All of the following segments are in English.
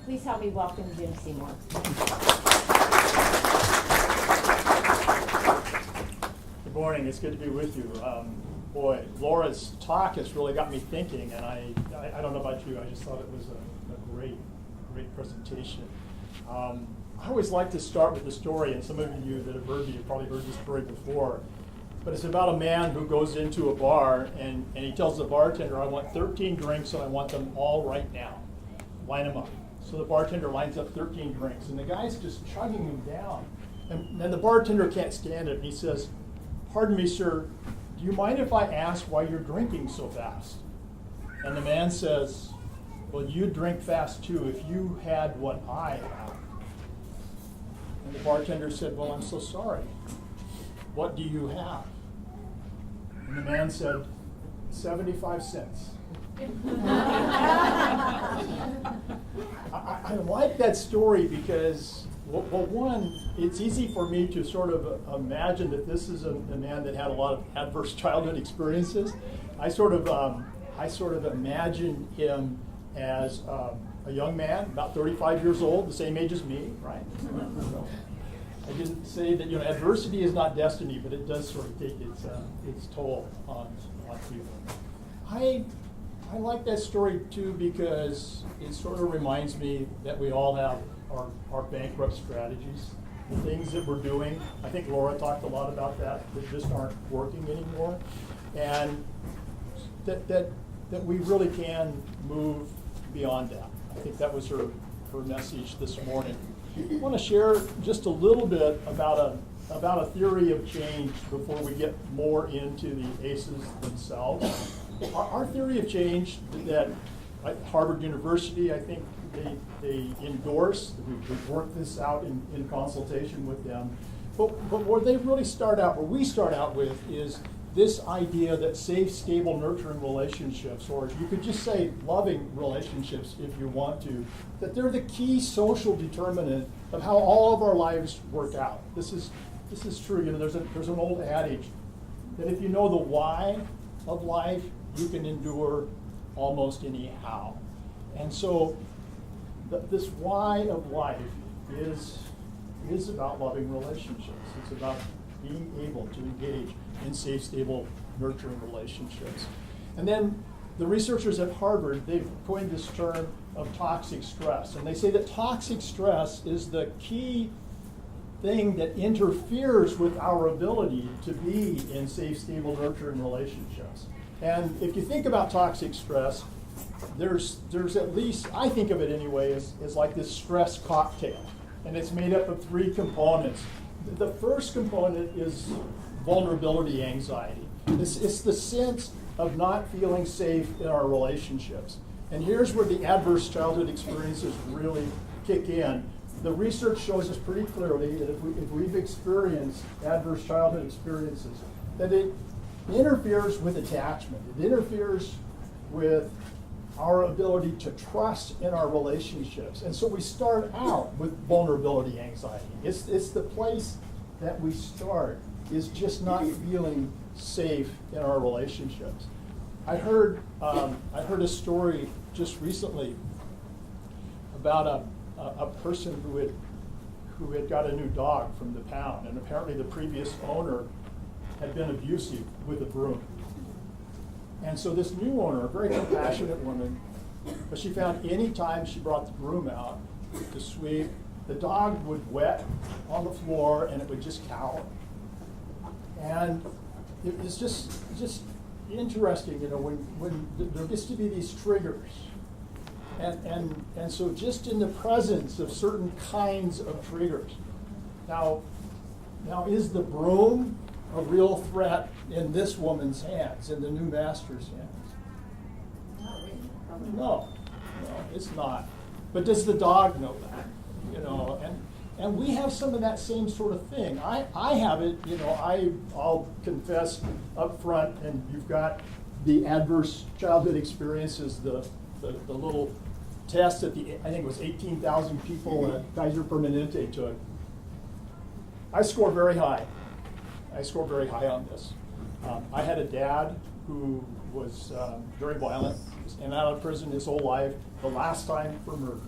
Please help me welcome Jim Seymour. Good morning. It's good to be with you. Boy, Laura's talk has really got me thinking, and I don't know about you, I just thought it was a great presentation. I always like to start with the story, and some of you that have heard me have probably heard this story before, but it's about a man who goes into a bar, and he tells the bartender, I want 13 drinks, and I want them all right now. Line them up. So the bartender lines up 13 drinks, and the guy's just chugging them down. And the bartender can't stand it, and he says, pardon me, sir, do you mind if I ask why you're drinking so fast? And the man says, well, you'd drink fast too if you had what I have. And the bartender said, well, I'm so sorry. What do you have? And the man said, 75 cents. I like that story because, well, one, it's easy for me to sort of imagine that this is a man that had a lot of adverse childhood experiences. I sort of imagine him as a young man, about 35 years old, the same age as me, right? I didn't say that adversity is not destiny, but it does sort of take its toll on people. I like that story too because it sort of reminds me that we all have our bankrupt strategies, the things that we're doing. I think Laura talked a lot about that just aren't working anymore, and that we really can move beyond that. I think that was her message this morning. I want to share just a little bit about a theory of change before we get more into the ACEs themselves. Our theory of change that at Harvard University, I think they endorse. We've worked this out in consultation with them. But where we start out with is this idea that safe, stable, nurturing relationships, or you could just say loving relationships if you want to, that they're the key social determinant of how all of our lives work out. This is true. There's an old adage that if you know the why of life, you can endure almost any how. And so this why of life is about loving relationships. It's about being able to engage in safe, stable, nurturing relationships. And then the researchers at Harvard, they've coined this term of toxic stress. And they say that toxic stress is the key thing that interferes with our ability to be in safe, stable, nurturing relationships. And if you think about toxic stress, there's at least, I think of it anyway, as like this stress cocktail. And it's made up of 3 components. The first component is vulnerability anxiety. It's the sense of not feeling safe in our relationships. And here's where the adverse childhood experiences really kick in. The research shows us pretty clearly that if we've experienced adverse childhood experiences, that it interferes with attachment. It interferes with our ability to trust in our relationships. And so we start out with vulnerability anxiety. It's the place that we start, is just not feeling safe in our relationships. I heard a story just recently about a person who had got a new dog from the pound, and apparently the previous owner had been abusive with a broom. And so this new owner, a very compassionate woman, but she found any time she brought the broom out to sweep, the dog would wet on the floor and it would just cower. And it was just interesting, when there gets to be these triggers. And so just in the presence of certain kinds of triggers. Now is the broom a real threat in this woman's hands, in the new master's hands? No, it's not. But does the dog know that? And we have some of that same sort of thing. I have it, I'll confess up front, and you've got the adverse childhood experiences, the little test that I think it was 18,000 people at Kaiser Permanente took. I score very high. On this. I had a dad who was very violent, and out of prison his whole life, the last time for murder.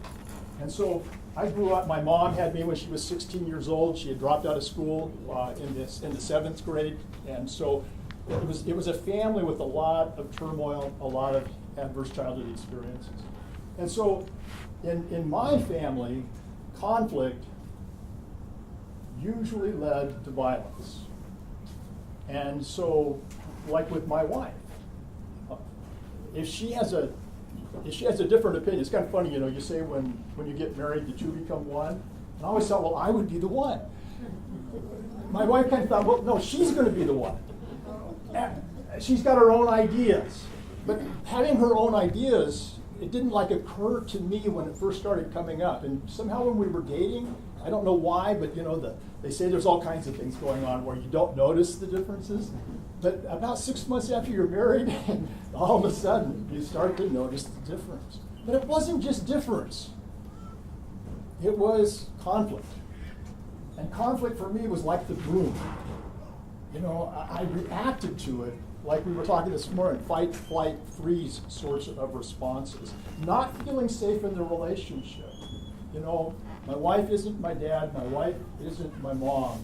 And so I grew up, my mom had me when she was 16 years old. She had dropped out of school in the 7th grade. And so it was a family with a lot of turmoil, a lot of adverse childhood experiences. And so in my family, conflict usually led to violence. And so, like with my wife, if she has a different opinion, it's kind of funny, you say when you get married, the two become one. And I always thought, well, I would be the one. My wife kind of thought, well, no, she's going to be the one. She's got her own ideas. But having her own ideas, it didn't occur to me when it first started coming up. And somehow when we were dating, I don't know why, but they say there's all kinds of things going on where you don't notice the differences. But about 6 months after you're married, all of a sudden you start to notice the difference. But it wasn't just difference. It was conflict. And conflict for me was like the boom. I reacted to it like we were talking this morning, fight, flight, freeze sorts of responses. Not feeling safe in the relationship. My wife isn't my dad, my wife isn't my mom,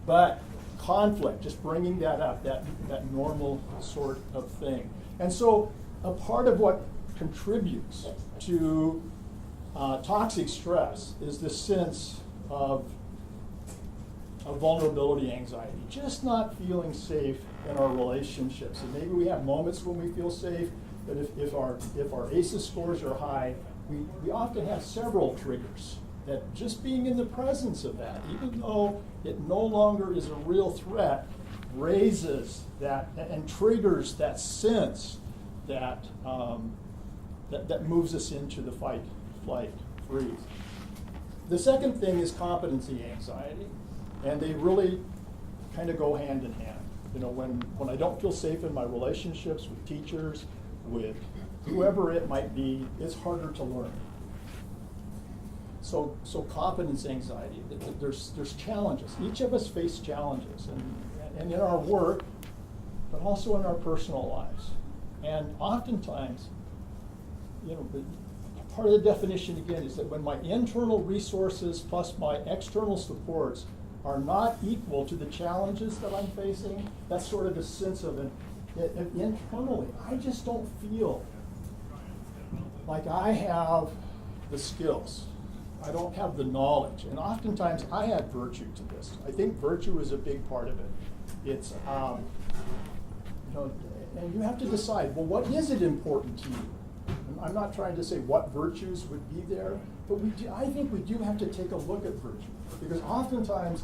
but conflict, just bringing that up, that normal sort of thing. And so a part of what contributes to toxic stress is this sense of vulnerability, anxiety, just not feeling safe in our relationships. And maybe we have moments when we feel safe, but if our ACEs scores are high, we often have several triggers that just being in the presence of that, even though it no longer is a real threat, raises that and triggers that sense that that moves us into the fight, flight, freeze. The second thing is competency anxiety, and they really kind of go hand in hand. When I don't feel safe in my relationships with teachers, with whoever it might be, it's harder to learn. So competence anxiety, there's challenges. Each of us face challenges, and in our work, but also in our personal lives. And oftentimes, part of the definition again is that when my internal resources plus my external supports are not equal to the challenges that I'm facing, that's sort of a sense of internally, I just don't feel like I have the skills. I don't have the knowledge. And oftentimes I add virtue to this. I think virtue is a big part of it. It's, and you have to decide, well, what is it important to you? And I'm not trying to say what virtues would be there, but I think we do have to take a look at virtue. Because oftentimes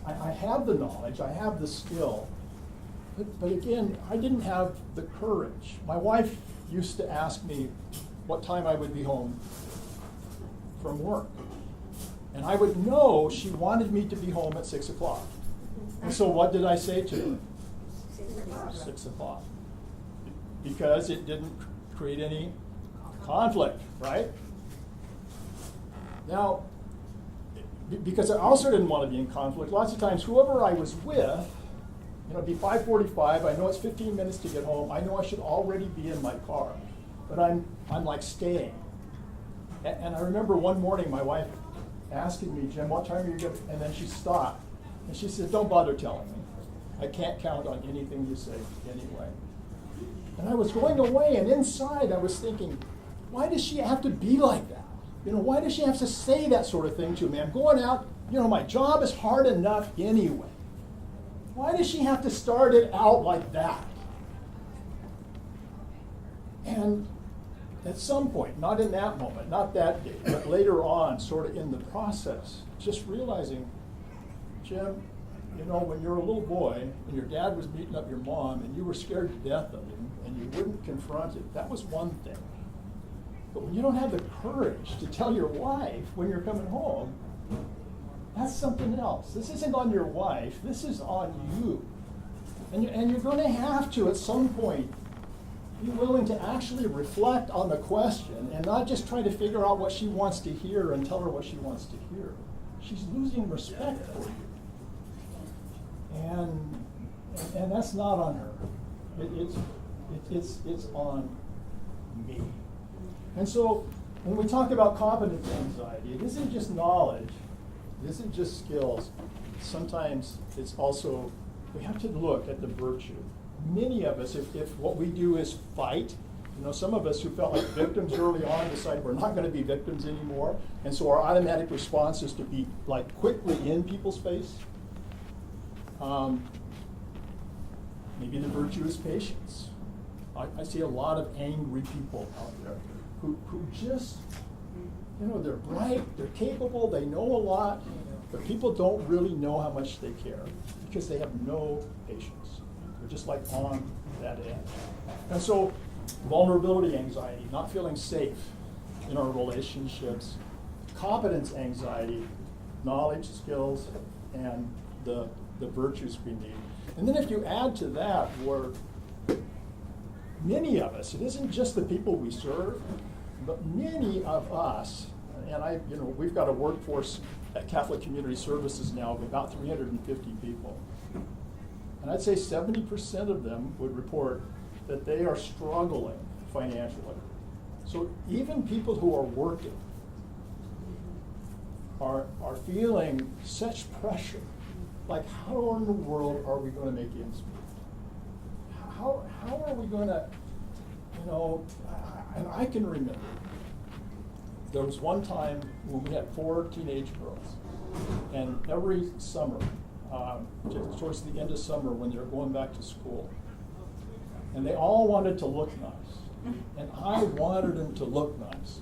I have the knowledge, I have the skill, but again, I didn't have the courage. My wife used to ask me what time I would be home from work. And I would know she wanted me to be home at 6 o'clock. And so what did I say to her? 6 o'clock. Because it didn't create any conflict, right? Now, because I also didn't want to be in conflict, lots of times whoever I was with, it'd be 5:45, I know it's 15 minutes to get home, I know I should already be in my car, but I'm like staying. And I remember one morning my wife asking me, Jim, what time are you going? And then she stopped, and she said, don't bother telling me. I can't count on anything you say anyway. And I was going away, and inside I was thinking, why does she have to be like that? Why does she have to say that sort of thing to me? I'm going out, my job is hard enough anyway. Why does she have to start it out like that? And at some point, not in that moment, not that day, but later on, sort of in the process, just realizing, Jim, when you're a little boy and your dad was beating up your mom and you were scared to death of him and you wouldn't confront it, that was one thing. But when you don't have the courage to tell your wife when you're coming home, that's something else. This isn't on your wife, this is on you. And you're going to have to, at some point, be willing to actually reflect on the question and not just try to figure out what she wants to hear and tell her what she wants to hear. She's losing respect for you. And that's not on her. It's on me. And so when we talk about competence anxiety, it isn't just knowledge, it isn't just skills. Sometimes it's also, we have to look at the virtue. Many of us, if what we do is fight, some of us who felt like victims early on decide we're not going to be victims anymore, and so our automatic response is to be like quickly in people's face. Maybe the virtue is patience. I see a lot of angry people out there who just, they're bright, they're capable, they know a lot, but people don't really know how much they care because they have no patience. They're just like on that edge. And so vulnerability anxiety, not feeling safe in our relationships, competence anxiety, knowledge, skills, and the virtues we need. And then if you add to that where many of us, it isn't just the people we serve, but many of us, and we've got a workforce at Catholic Community Services now of about 350 people. And I'd say 70% of them would report that they are struggling financially. So even people who are working are feeling such pressure. Like, how in the world are we going to make ends meet? How are we going to, and I can remember, there was one time when we had 4 teenage girls, and every summer, towards the end of summer when they were going back to school, and they all wanted to look nice, and I wanted them to look nice.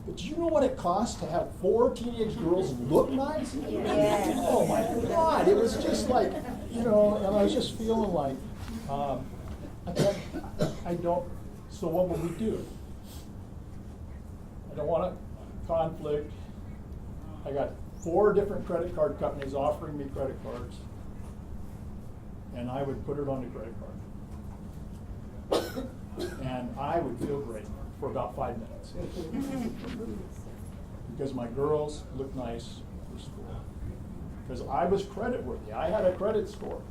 But do you know what it costs to have 4 teenage girls look nice? Yes. Oh my God, it was just like, and I was just feeling like, so what will we do? I don't want a conflict. I got 4 different credit card companies offering me credit cards, and I would put it on a credit card. And I would feel great for about 5 minutes. Because my girls look nice for school. Because I was credit worthy. I had a credit score.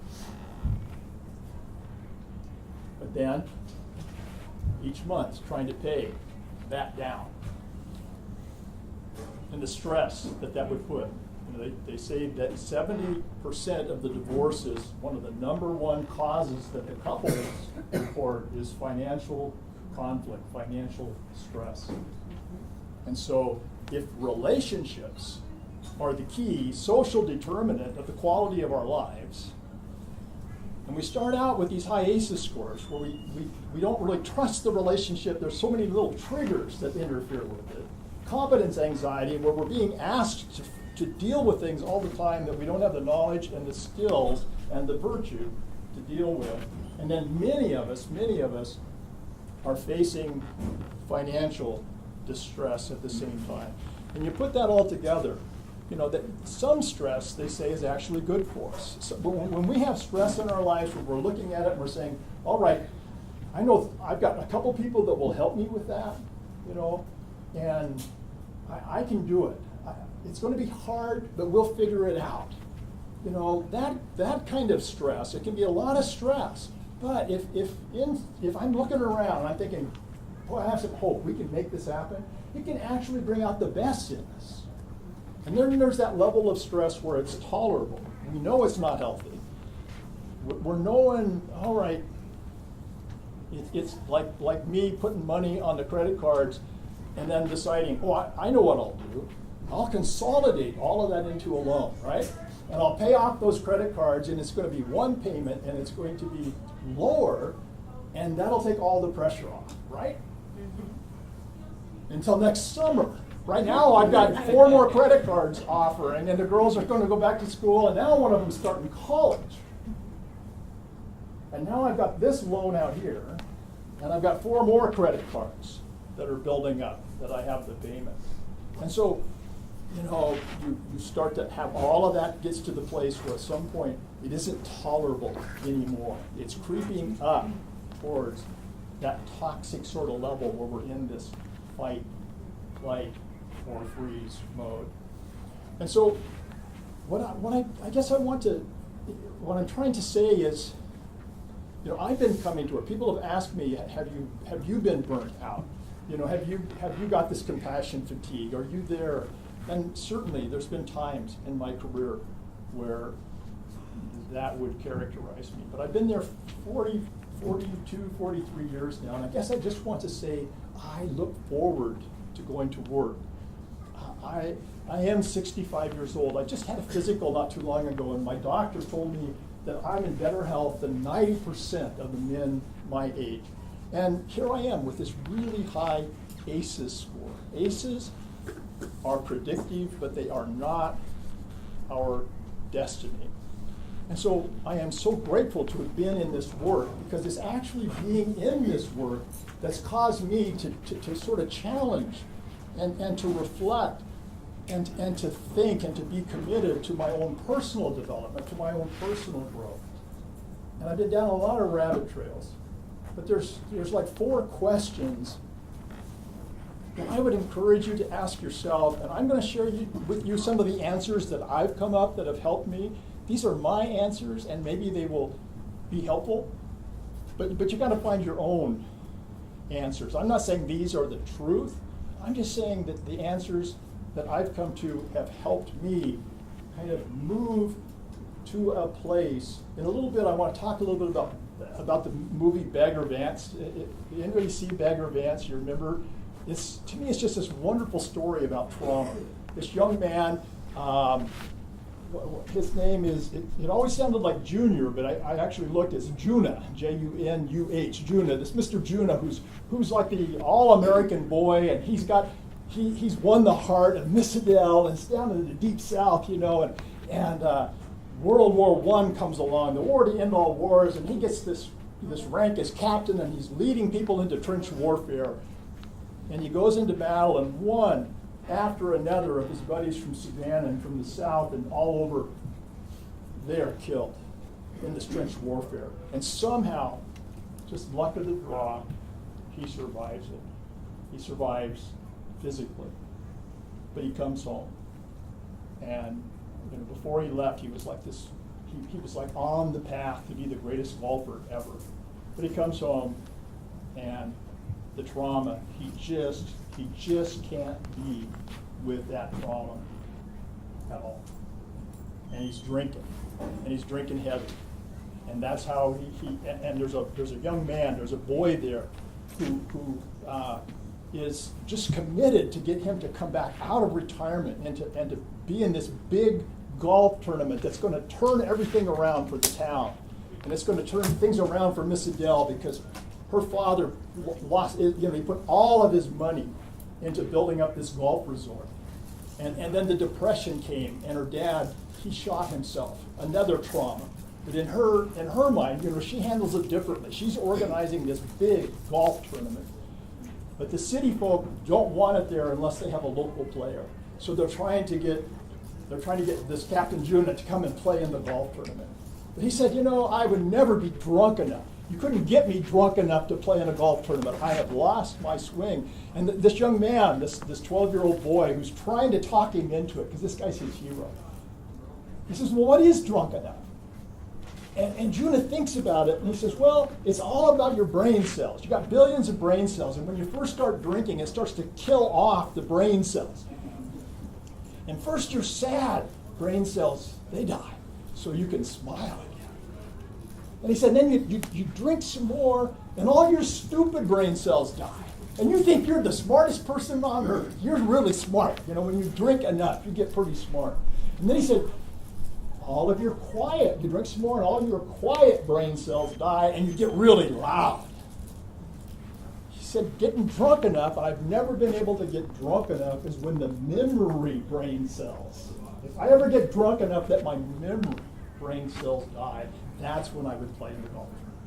But then, each month, trying to pay that down. And the stress that would put. They say that 70% of the divorces, one of the #1 causes that the couples report is financial conflict, financial stress. And so if relationships are the key social determinant of the quality of our lives, and we start out with these high ACEs scores where we don't really trust the relationship, there's so many little triggers that interfere with it. Competence anxiety, where we're being asked to deal with things all the time that we don't have the knowledge and the skills and the virtue to deal with. And then many of us are facing financial distress at the same time. And you put that all together, that some stress, they say, is actually good for us. So, but when we have stress in our lives, when we're looking at it and we're saying, all right, I know I've got a couple people that will help me with that, and I can do it. It's going to be hard, but we'll figure it out. That kind of stress, it can be a lot of stress. But if I'm looking around and I'm thinking, boy, I have some hope, we can make this happen, it can actually bring out the best in us. And then there's that level of stress where it's tolerable. We know it's not healthy. We're knowing, all right, it's like me putting money on the credit cards and then deciding, I know what I'll do. I'll consolidate all of that into a loan, right? And I'll pay off those credit cards, and it's going to be one payment, and it's going to be lower, and that'll take all the pressure off, right? Until next summer. Right now, I've got 4 more credit cards offering, and the girls are going to go back to school, and now one of them's starting college. And now I've got this loan out here, and I've got 4 more credit cards that are building up that I have the payment. And so, you start to have all of that gets to the place where at some point it isn't tolerable anymore. It's creeping up towards that toxic sort of level where we're in this fight, flight, or freeze mode. And so what I'm trying to say is, I've been coming to it. People have asked me, have you been burnt out? have you got this compassion fatigue? Are you there? And certainly there's been times in my career where that would characterize me. But I've been there 42, 43 years now, and I guess I just want to say I look forward to going to work. I am 65 years old. I just had a physical not too long ago, and my doctor told me that I'm in better health than 90% of the men my age. And here I am with this really high ACEs score. ACEs are predictive, but they are not our destiny. And so I am so grateful to have been in this work, because it's actually being in this work that's caused me to sort of challenge and to reflect and to think and to be committed to my own personal development, to my own personal growth. And I've been down a lot of rabbit trails, but there's like 4 questions that I would encourage you to ask yourself, and I'm going to share with you some of the answers that I've come up that have helped me. These are my answers, and maybe they will be helpful, but you got to find your own answers. I'm not saying these are the truth. I'm just saying that the answers that I've come to have helped me kind of move to a place. In a little bit, I want to talk a little bit about the movie Bagger Vance. Anybody see Bagger Vance? You remember? To me, it's just this wonderful story about trauma. This young man, his name is, it always sounded like Junior, but I actually looked, it's Juna, J-U-N-U-H, Juna. This Mr. Juna, who's like the all-American boy, and he's won the heart of Miss Adele, and it's down in the deep South, and World War I comes along, the war to end all wars, and he gets this rank as captain, and he's leading people into trench warfare. And he goes into battle, and one after another of his buddies from Savannah and from the South and all over, they are killed in this trench warfare. And somehow, just luck of the draw, he survives it. He survives physically. But he comes home. And before he left, he was like this, he was like on the path to be the greatest golfer ever. But he comes home, and the trauma, he just can't be with that trauma at all. And he's drinking heavy. And that's how and there's a young man, there's a boy there who is just committed to get him to come back out of retirement and to be in this big golf tournament that's going to turn everything around for the town. And it's going to turn things around for Miss Adele, because her father lost, he put all of his money into building up this golf resort. And then the Depression came, and her dad, he shot himself, another trauma. But in her mind, she handles it differently. She's organizing this big golf tournament. But the city folk don't want it there unless they have a local player. So they're trying to get this Captain Juna to come and play in the golf tournament. But he said, I would never be drunk enough. You couldn't get me drunk enough to play in a golf tournament. I have lost my swing. And this young man, this 12-year-old boy, who's trying to talk him into it, because this guy's his hero, he says, well, what is drunk enough? And Juna thinks about it, and he says, well, it's all about your brain cells. You got billions of brain cells, and when you first start drinking, it starts to kill off the brain cells. And first your sad brain cells, they die, so you can smile again. And he said, then you drink some more, and all your stupid brain cells die. And you think you're the smartest person on earth. You're really smart. When you drink enough, you get pretty smart. And then he said, all of your quiet, you drink some more, and all your quiet brain cells die, and you get really loud. He said, getting drunk enough, I've never been able to get drunk enough, is when the memory brain cells. If I ever get drunk enough that my memory brain cells die, that's when I would play in the golf tournament.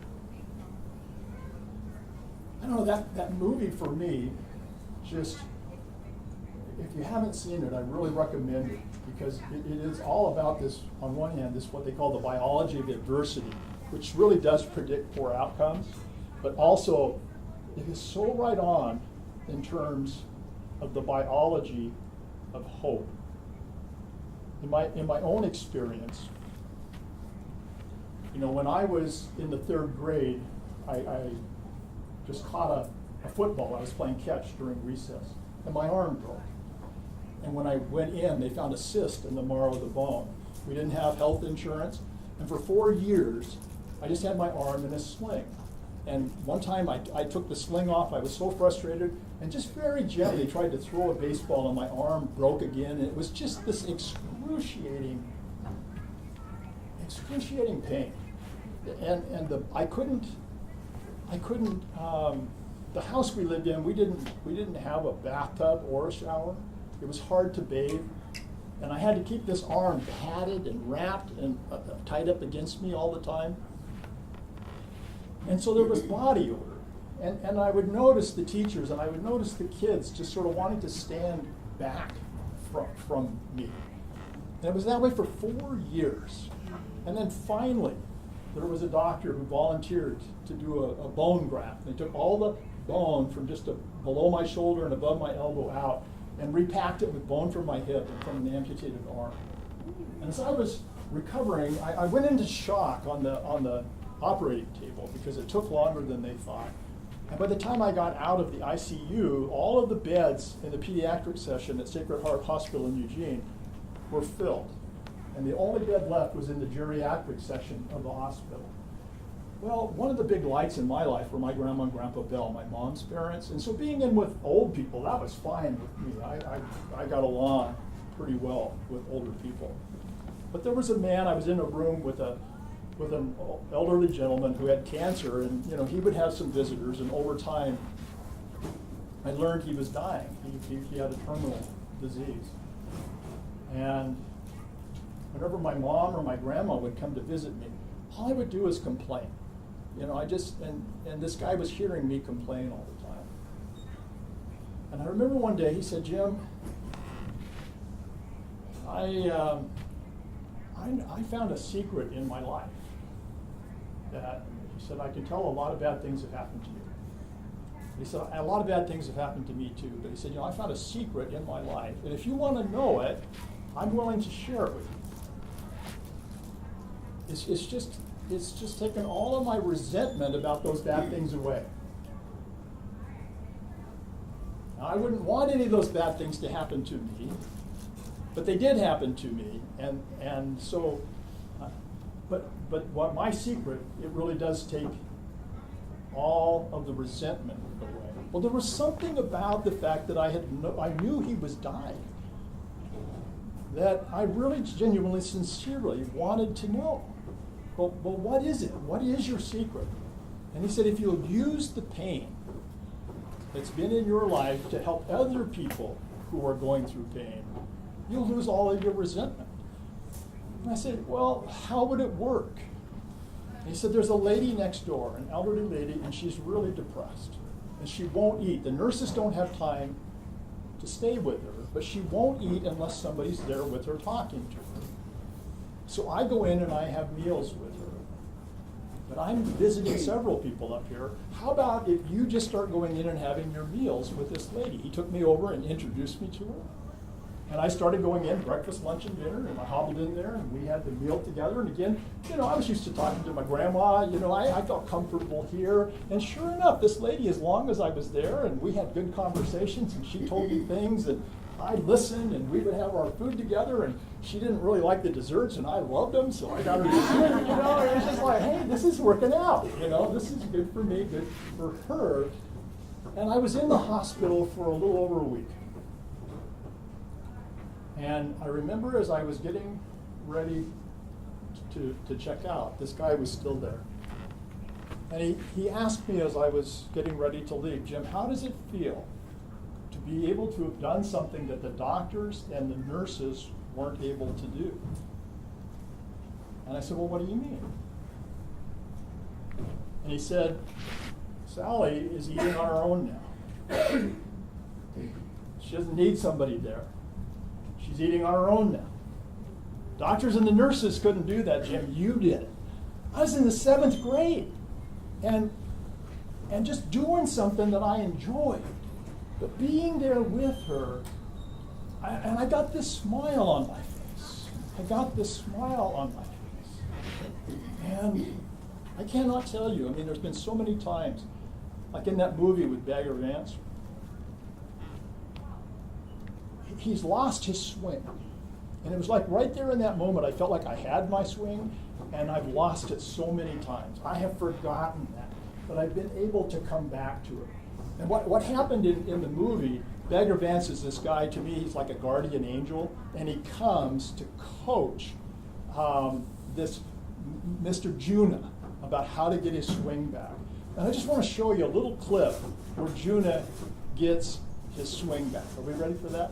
I don't know, that movie for me, just, if you haven't seen it, I really recommend it, because it is all about this, on one hand, this what they call the biology of adversity, which really does predict poor outcomes, but also it is so right on in terms of the biology of hope. In my own experience, when I was in the 3rd grade, I just caught a football. I was playing catch during recess, and my arm broke. And when I went in, they found a cyst in the marrow of the bone. We didn't have health insurance, and for 4 years, I just had my arm in a sling. And one time I took the sling off, I was so frustrated, and just very gently tried to throw a baseball, and my arm broke again. And it was just this excruciating pain. And I couldn't, the house we lived in, we didn't have a bathtub or a shower. It was hard to bathe. And I had to keep this arm padded and wrapped and tied up against me all the time. And so there was body odor. And I would notice the teachers and I would notice the kids just sort of wanting to stand back from me. And it was that way for 4 years. And then finally, there was a doctor who volunteered to do a bone graft. They took all the bone from just below my shoulder and above my elbow out and repacked it with bone from my hip and from an amputated arm. And as I was recovering, I went into shock on the operating table because it took longer than they thought. And by the time I got out of the ICU, all of the beds in the pediatric session at Sacred Heart Hospital in Eugene were filled. And the only bed left was in the geriatric section of the hospital. Well, one of the big lights in my life were my grandma and grandpa Bell, my mom's parents. And so being in with old people, that was fine with me. I got along pretty well with older people. But there was a man, I was in a room with an elderly gentleman who had cancer, and he would have some visitors, and over time I learned he was dying. He had a terminal disease. And whenever my mom or my grandma would come to visit me, all I would do is complain. And this guy was hearing me complain all the time. And I remember one day he said, "Jim, I found a secret in my life that," he said, "I can tell a lot of bad things have happened to you." He said, "A lot of bad things have happened to me too." But he said, "I found a secret in my life, and if you want to know it, I'm willing to share it with you. It's just taken all of my resentment about those bad things away." Now, I wouldn't want any of those bad things to happen to me, but they did happen to me, and so, but what my secret, it really does take all of the resentment away. Well, there was something about the fact that I knew he was dying that I really genuinely, sincerely wanted to know. Well, what is it? What is your secret? And he said, if you'll use the pain that's been in your life to help other people who are going through pain, you'll lose all of your resentment. And I said, well, how would it work? And he said, there's a lady next door, an elderly lady, and she's really depressed. And she won't eat. The nurses don't have time to stay with her, but she won't eat unless somebody's there with her talking to her. So I go in and I have meals with her. But I'm visiting several people up here. How about if you just start going in and having your meals with this lady? He took me over and introduced me to her. And I started going in, breakfast, lunch, and dinner, and I hobbled in there, and we had the meal together. And again, I was used to talking to my grandma. I felt comfortable here. And sure enough, this lady, as long as I was there, and we had good conversations, and she told me things, and I listened, and we would have our food together, and she didn't really like the desserts, and I loved them, so I got her dessert, and it was just like, hey, this is working out, this is good for me, good for her. And I was in the hospital for a little over a week. And I remember as I was getting ready to check out, this guy was still there. And he asked me as I was getting ready to leave, "Jim, how does it feel to be able to have done something that the doctors and the nurses weren't able to do?" And I said, "Well, what do you mean?" And he said, "Sally is eating on her own now. She doesn't need somebody there. She's eating on her own now. Doctors and the nurses couldn't do that, Jim. You did it." I was in the 7th grade and just doing something that I enjoyed. But being there with her, I got this smile on my face. And I cannot tell you, there's been so many times like in that movie with Bagger Vance, he's lost his swing. And it was like right there in that moment, I felt like I had my swing, and I've lost it so many times. I have forgotten that, but I've been able to come back to it. And what happened in the movie, Bagger Vance is this guy, to me, he's like a guardian angel, and he comes to coach this Mr. Juna about how to get his swing back. And I just want to show you a little clip where Juna gets his swing back. Are we ready for that?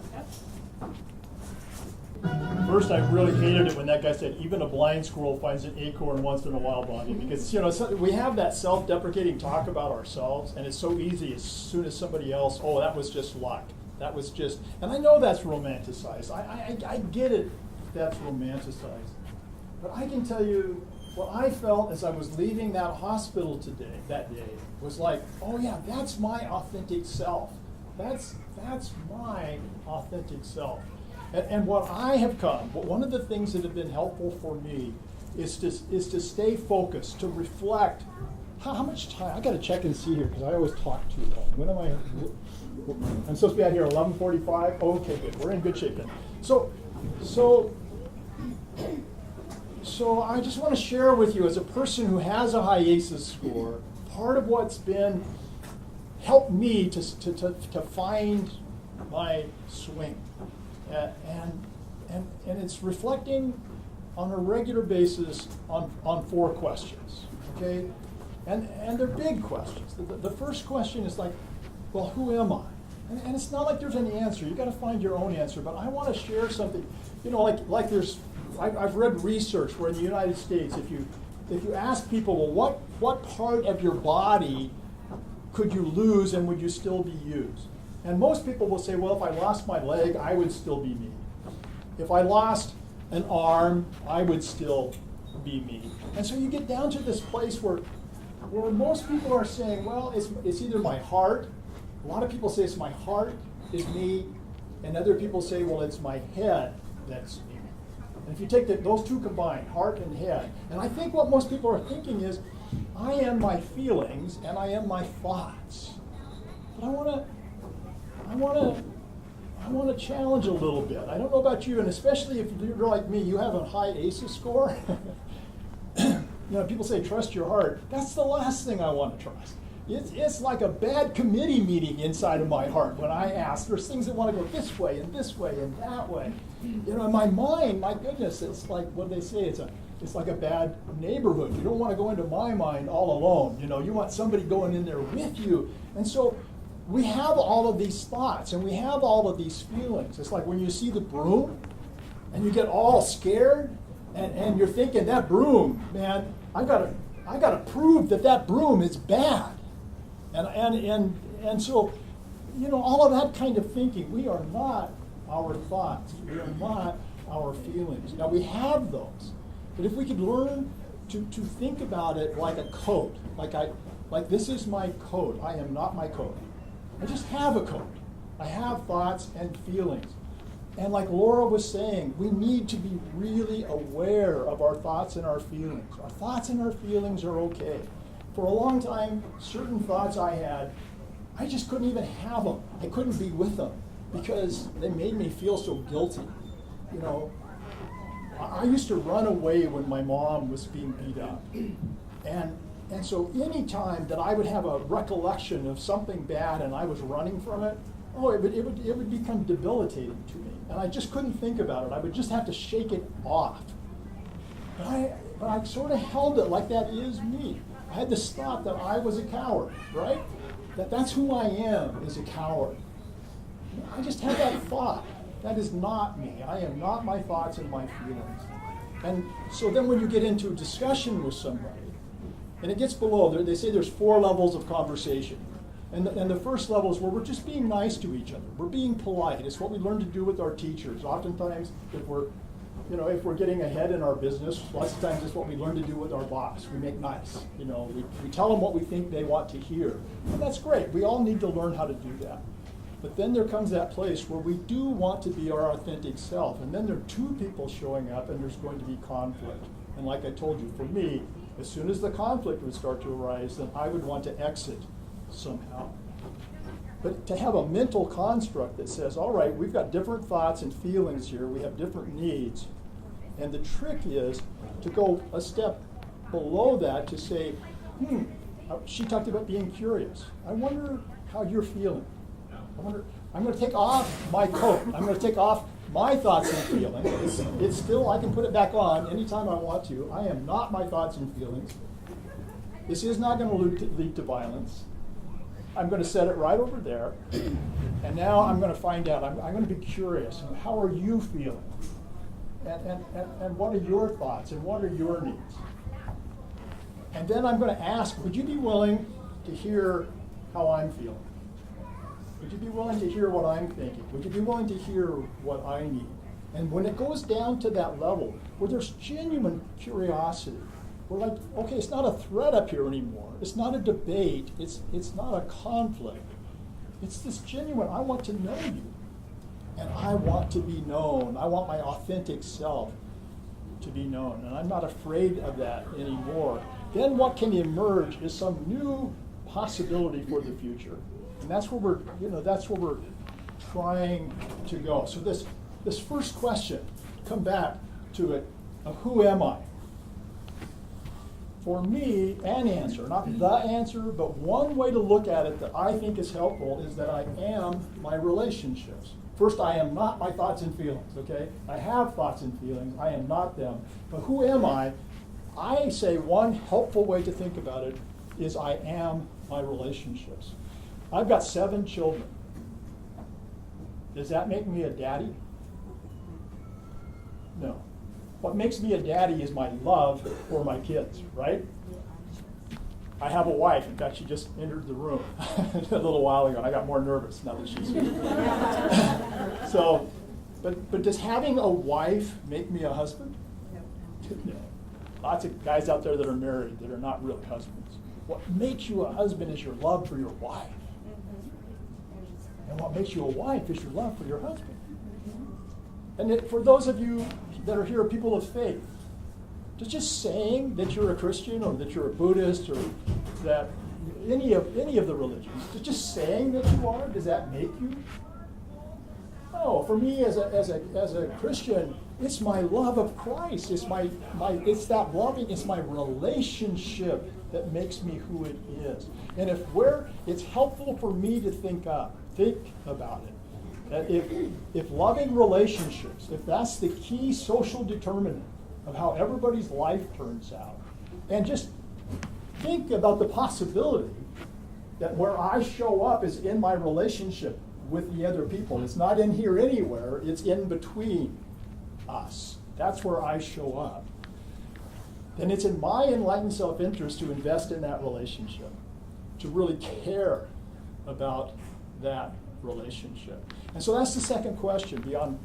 First, I really hated it when that guy said, even a blind squirrel finds an acorn once in a while, Bonnie, because we have that self-deprecating talk about ourselves, and it's so easy as soon as somebody else, oh, that was just luck. That was just, and I know that's romanticized. I get it, that's romanticized. But I can tell you, what I felt as I was leaving that hospital that day, was like, oh yeah, that's my authentic self. That's my authentic self. And what I have come, one of the things that have been helpful for me is to stay focused, to reflect. How much time? I got to check and see here because I always talk too long. When am I? I'm supposed to be out here at 11:45. Okay, good. We're in good shape then. So I just want to share with you, as a person who has a high ACEs score, part of what's been helped me to find my swing. And it's reflecting on a regular basis on 4 questions, okay? And they're big questions. The first question is like, well, who am I? And it's not like there's any answer. You got to find your own answer. But I want to share something, like there's, I've read research where in the United States, if you ask people, well, what part of your body could you lose and would you still be used? And most people will say, well, if I lost my leg, I would still be me. If I lost an arm, I would still be me. And so you get down to this place where most people are saying, well, it's either my heart. A lot of people say it's my heart is me. And other people say, well, it's my head that's me. And if you take those two combined, heart and head, and I think what most people are thinking is, I am my feelings and I am my thoughts. But I want to challenge a little bit. I don't know about you, and especially if you're like me, you have a high ACEs score. People say trust your heart. That's the last thing I want to trust. It's like a bad committee meeting inside of my heart when I ask. There's things that want to go this way and that way. In my mind, my goodness, it's like what do they say? It's like a bad neighborhood. You don't want to go into my mind all alone. You want somebody going in there with you. And so we have all of these thoughts and we have all of these feelings. It's like when you see the broom and you get all scared and you're thinking, that broom, man, I gotta prove that broom is bad. And so, all of that kind of thinking, we are not our thoughts. We are not our feelings. Now we have those, but if we could learn to think about it like a coat, like this is my coat. I am not my coat. I just have a coat. I have thoughts and feelings. And like Laura was saying, we need to be really aware of our thoughts and our feelings. Our thoughts and our feelings are okay. For a long time, certain thoughts I had, I just couldn't even have them. I couldn't be with them because they made me feel so guilty. I used to run away when my mom was being beat up. And so any time that I would have a recollection of something bad and I was running from it, it would become debilitating to me. And I just couldn't think about it. I would just have to shake it off. But I sort of held it like that is me. I had this thought that I was a coward, right? That's who I am, is a coward. I just had that thought. That is not me. I am not my thoughts and my feelings. And so then when you get into a discussion with somebody, and it gets below, they say there's 4 levels of conversation. And the first level is where we're just being nice to each other. We're being polite. It's what we learn to do with our teachers. Oftentimes, if we're getting ahead in our business, lots of times it's what we learn to do with our boss. We make nice. We tell them what we think they want to hear. And that's great. We all need to learn how to do that. But then there comes that place where we do want to be our authentic self. And then there are 2 people showing up and there's going to be conflict. And like I told you, for me, as soon as the conflict would start to arise, then I would want to exit somehow. But to have a mental construct that says, all right, we've got different thoughts and feelings here, we have different needs, and the trick is to go a step below that to say, she talked about being curious. I wonder how you're feeling. I'm going to take off my coat. I'm going to take off my thoughts and feelings. It's still, I can put it back on anytime I want to. I am not my thoughts and feelings. This is not going to lead to violence. I'm going to set it right over there. And now I'm going to find out. I'm going to be curious. How are you feeling? And what are your thoughts? And what are your needs? And then I'm going to ask, would you be willing to hear how I'm feeling? Would you be willing to hear what I'm thinking? Would you be willing to hear what I need? And when it goes down to that level, where there's genuine curiosity, we're like, okay, it's not a threat up here anymore. It's not a debate. It's not a conflict. It's this genuine, I want to know you. And I want to be known. I want my authentic self to be known. And I'm not afraid of that anymore. Then what can emerge is some new possibility for the future. And that's where we're trying to go. So this first question, come back to it, of who am I? For me, an answer, not the answer, but one way to look at it that I think is helpful is that I am my relationships. First, I am not my thoughts and feelings, okay? I have thoughts and feelings, I am not them. But who am I? I say one helpful way to think about it is I am my relationships. I've got 7 children. Does that make me a daddy? No. What makes me a daddy is my love for my kids, right? I have a wife. In fact, she just entered the room a little while ago, and I got more nervous now that she's here. So, but does having a wife make me a husband? No. Lots of guys out there that are married that are not really husbands. What makes you a husband is your love for your wife. And what makes you a wife is your love for your husband. And for those of you that are here, people of faith, just saying that you're a Christian or that you're a Buddhist or that any of the religions, just saying that you are, does that make you? No, for me as a Christian, it's my love of Christ. It's it's that loving, it's my relationship that makes me who it is. And it's helpful for me to think about it. That if loving relationships, if that's the key social determinant of how everybody's life turns out, and just think about the possibility that where I show up is in my relationship with the other people. It's not in here anywhere, it's in between us. That's where I show up. Then it's in my enlightened self-interest to invest in that relationship, to really care about that relationship. And so that's the second question beyond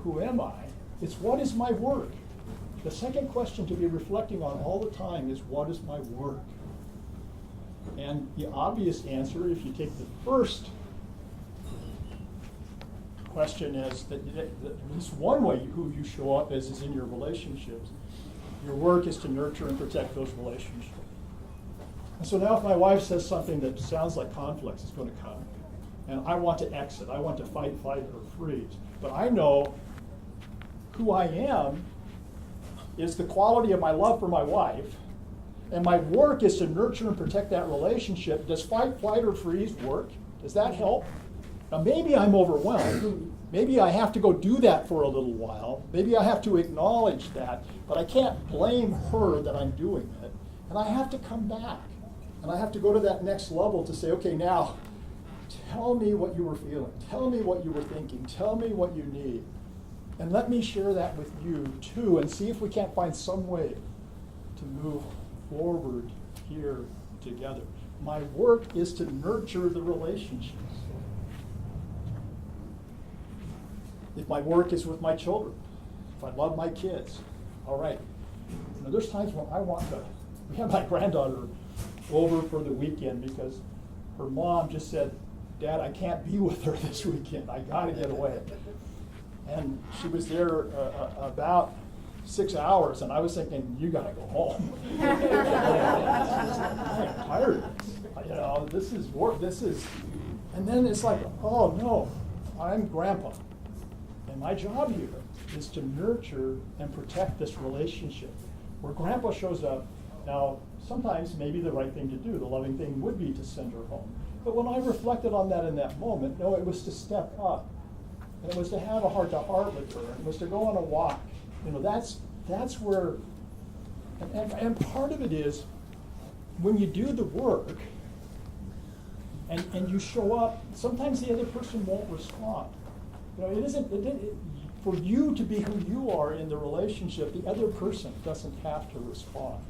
who am I? It's what is my work? The second question to be reflecting on all the time is what is my work? And the obvious answer, if you take the first question, is that at least one way who you show up is in your relationships. Your work is to nurture and protect those relationships. And so now if my wife says something that sounds like conflict is going to come, and I want to exit, I want to fight, or freeze, but I know who I am is the quality of my love for my wife, and my work is to nurture and protect that relationship. Does fight, flight, or freeze work? Does that help? Now maybe I'm overwhelmed. Maybe I have to go do that for a little while. Maybe I have to acknowledge that, but I can't blame her that I'm doing it. And I have to come back. And I have to go to that next level to say, okay, now, tell me what you were feeling. Tell me what you were thinking. Tell me what you need. And let me share that with you too, and see if we can't find some way to move forward here together. My work is to nurture the relationships. If my work is with my children, if I love my kids, all right. You know, there's times when we have my granddaughter over for the weekend because her mom just said, Dad, I can't be with her this weekend. I got to get away. And she was there about 6 hours, and I was thinking, you got to go home. I am tired of this. You know, this is work, and then it's like, oh no, I'm grandpa. And my job here is to nurture and protect this relationship. Where grandpa shows up, now sometimes maybe the right thing to do, the loving thing would be to send her home. But when I reflected on that in that moment, no, it was to step up. And it was to have a heart-to-heart with her. And it was to go on a walk. You know, that's where, and part of it is, when you do the work, and you show up, sometimes the other person won't respond. You know, for you to be who you are in the relationship, the other person doesn't have to respond.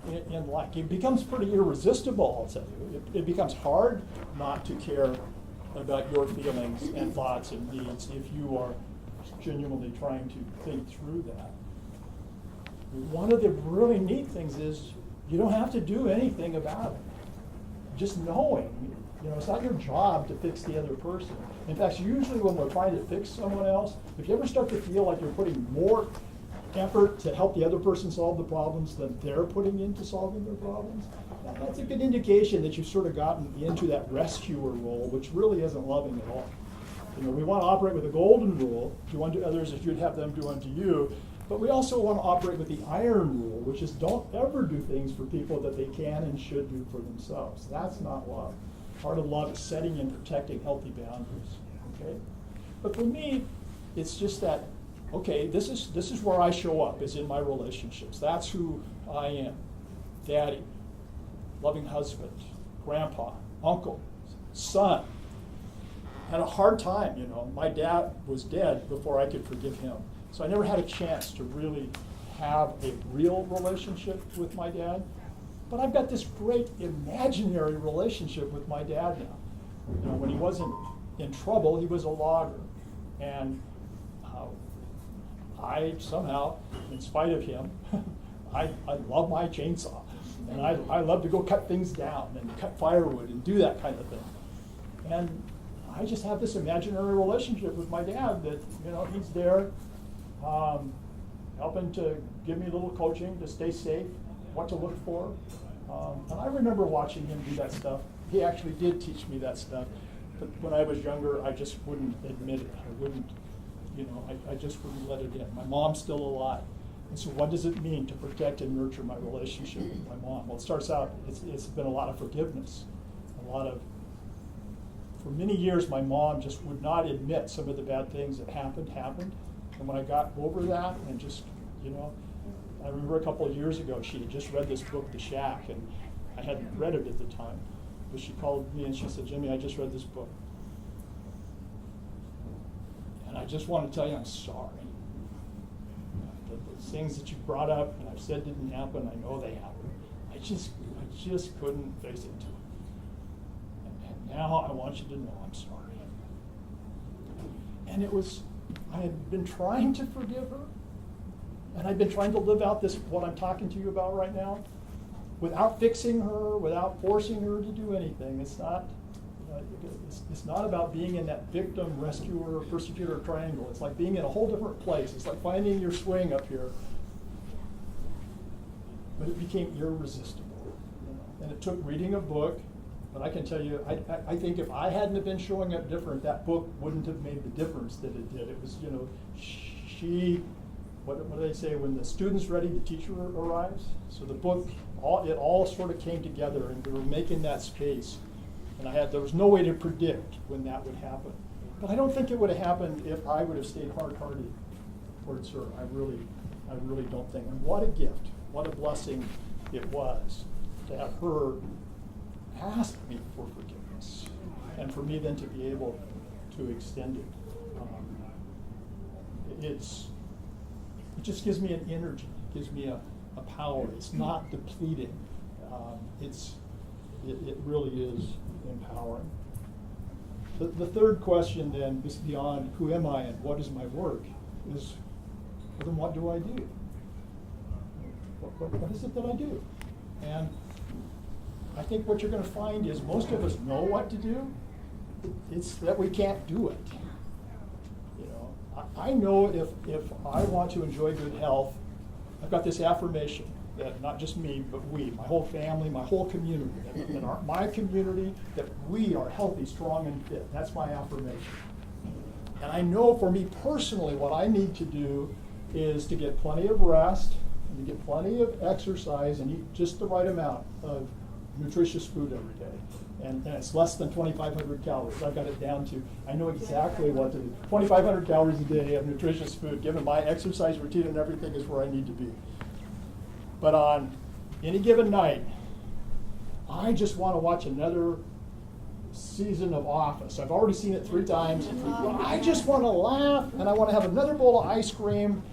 And like, it becomes pretty irresistible, I'll tell you. It becomes hard not to care about your feelings and thoughts and needs if you are genuinely trying to think through that. One of the really neat things is you don't have to do anything about it. Just knowing, you know, it's not your job to fix the other person. In fact, usually when we're trying to fix someone else, if you ever start to feel like you're putting more effort to help the other person solve the problems than they're putting into solving their problems, that's a good indication that you've sort of gotten into that rescuer role, which really isn't loving at all. You know, we want to operate with the golden rule, do unto others as you'd have them do unto you, but we also want to operate with the iron rule, which is don't ever do things for people that they can and should do for themselves. That's not love. Part of love is setting and protecting healthy boundaries, okay? But for me, it's just that, okay, this is where I show up, is in my relationships. That's who I am. Daddy, loving husband, grandpa, uncle, son. Had a hard time, you know. My dad was dead before I could forgive him. So I never had a chance to really have a real relationship with my dad. But I've got this great imaginary relationship with my dad now. You know, when he wasn't in trouble, he was a logger. And I somehow, in spite of him, I love my chainsaw. And I love to go cut things down and cut firewood and do that kind of thing. And I just have this imaginary relationship with my dad that, you know, he's there helping to give me a little coaching to stay safe, what to look for. And I remember watching him do that stuff. He actually did teach me that stuff. But when I was younger, I just wouldn't admit it. I wouldn't, you know, I just wouldn't let it in. My mom's still alive. And so what does it mean to protect and nurture my relationship with my mom? Well, it starts out, it's been a lot of forgiveness. For many years, my mom just would not admit some of the bad things that happened. And when I got over that and just, you know, I remember a couple of years ago, she had just read this book, The Shack, and I hadn't read it at the time. But she called me and she said, Jimmy, I just read this book. And I just want to tell you I'm sorry. The things that you brought up and I've said didn't happen, I know they happened. I just couldn't face it. And now I want you to know I'm sorry. And I had been trying to forgive her, and I've been trying to live out what I'm talking to you about right now, without fixing her, without forcing her to do anything. It's not about being in that victim, rescuer, persecutor triangle. It's like being in a whole different place. It's like finding your swing up here. But it became irresistible. You know? And it took reading a book. But I can tell you, I think if I hadn't have been showing up different, that book wouldn't have made the difference that it did. It was, you know, what do they say, when the student's ready, the teacher arrives? So the book, it all sort of came together, and we were making that space. And there was no way to predict when that would happen. But I don't think it would have happened if I would have stayed hard-hearted towards her. I really don't think. And what a gift, what a blessing it was to have her ask me for forgiveness, and for me then to be able to extend it. It just gives me an energy, gives me a power. It's not depleting. It really is empowering. The third question then is beyond who am I and what is my work, is, well, then what do I do? What is it that I do? And I think what you're going to find is most of us know what to do. It's that we can't do it. You know, I know if I want to enjoy good health, I've got this affirmation that not just me, but we, my whole family, my whole community, my community, that we are healthy, strong, and fit. That's my affirmation. And I know for me personally, what I need to do is to get plenty of rest, and to get plenty of exercise, and eat just the right amount of nutritious food every day. And it's less than 2,500 calories. I've got it down to, I know exactly what to do. 2,500 calories a day of nutritious food, given my exercise routine and everything, is where I need to be. But on any given night, I just want to watch another season of Office. I've already seen it 3 times. I just want to laugh, and I want to have another bowl of ice cream,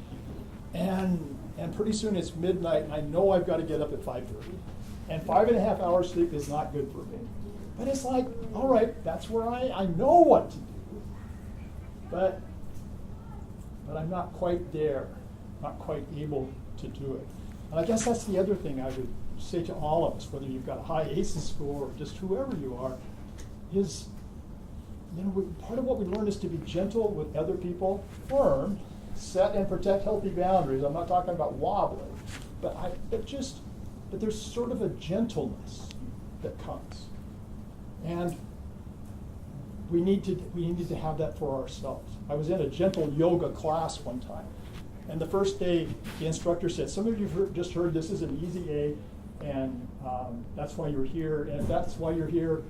and pretty soon it's midnight, and I know I've got to get up at 5:30. And 5.5 hours sleep is not good for me. But it's like, all right, that's where I know what to do. But I'm not quite there, not quite able to do it. And I guess that's the other thing I would say to all of us, whether you've got a high ACEs score or just whoever you are, is, part of what we learn is to be gentle with other people, firm, set and protect healthy boundaries. I'm not talking about wobbling, but there's sort of a gentleness that comes. And we need to have that for ourselves. I was in a gentle yoga class one time, and the first day the instructor said, some of you just heard this is an easy A, and that's why you're here, and if that's why you're here,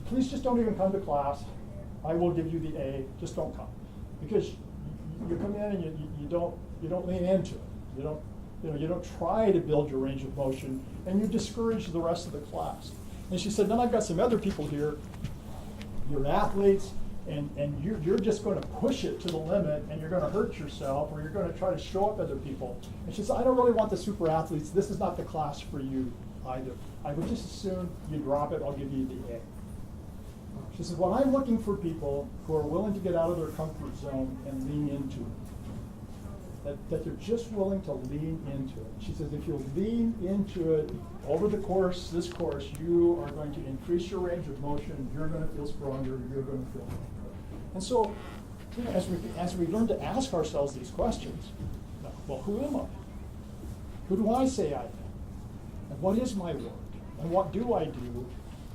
please just don't even come to class. I will give you the A, just don't come. Because you come in and you don't lean into it. You don't try to build your range of motion, and you discourage the rest of the class. And she said, then I've got some other people here, you're athletes, and you're just going to push it to the limit, and you're going to hurt yourself, or you're going to try to show up other people. And she said, I don't really want the super athletes. This is not the class for you either. I would just as soon you drop it, I'll give you the A. She said, well, I'm looking for people who are willing to get out of their comfort zone and lean into it. That they're just willing to lean into it. She says, if you'll lean into it over this course, you are going to increase your range of motion, you're going to feel stronger, you're going to feel better. And so, as we learn to ask ourselves these questions, well, who am I? Who do I say I am? And what is my work? And what do I do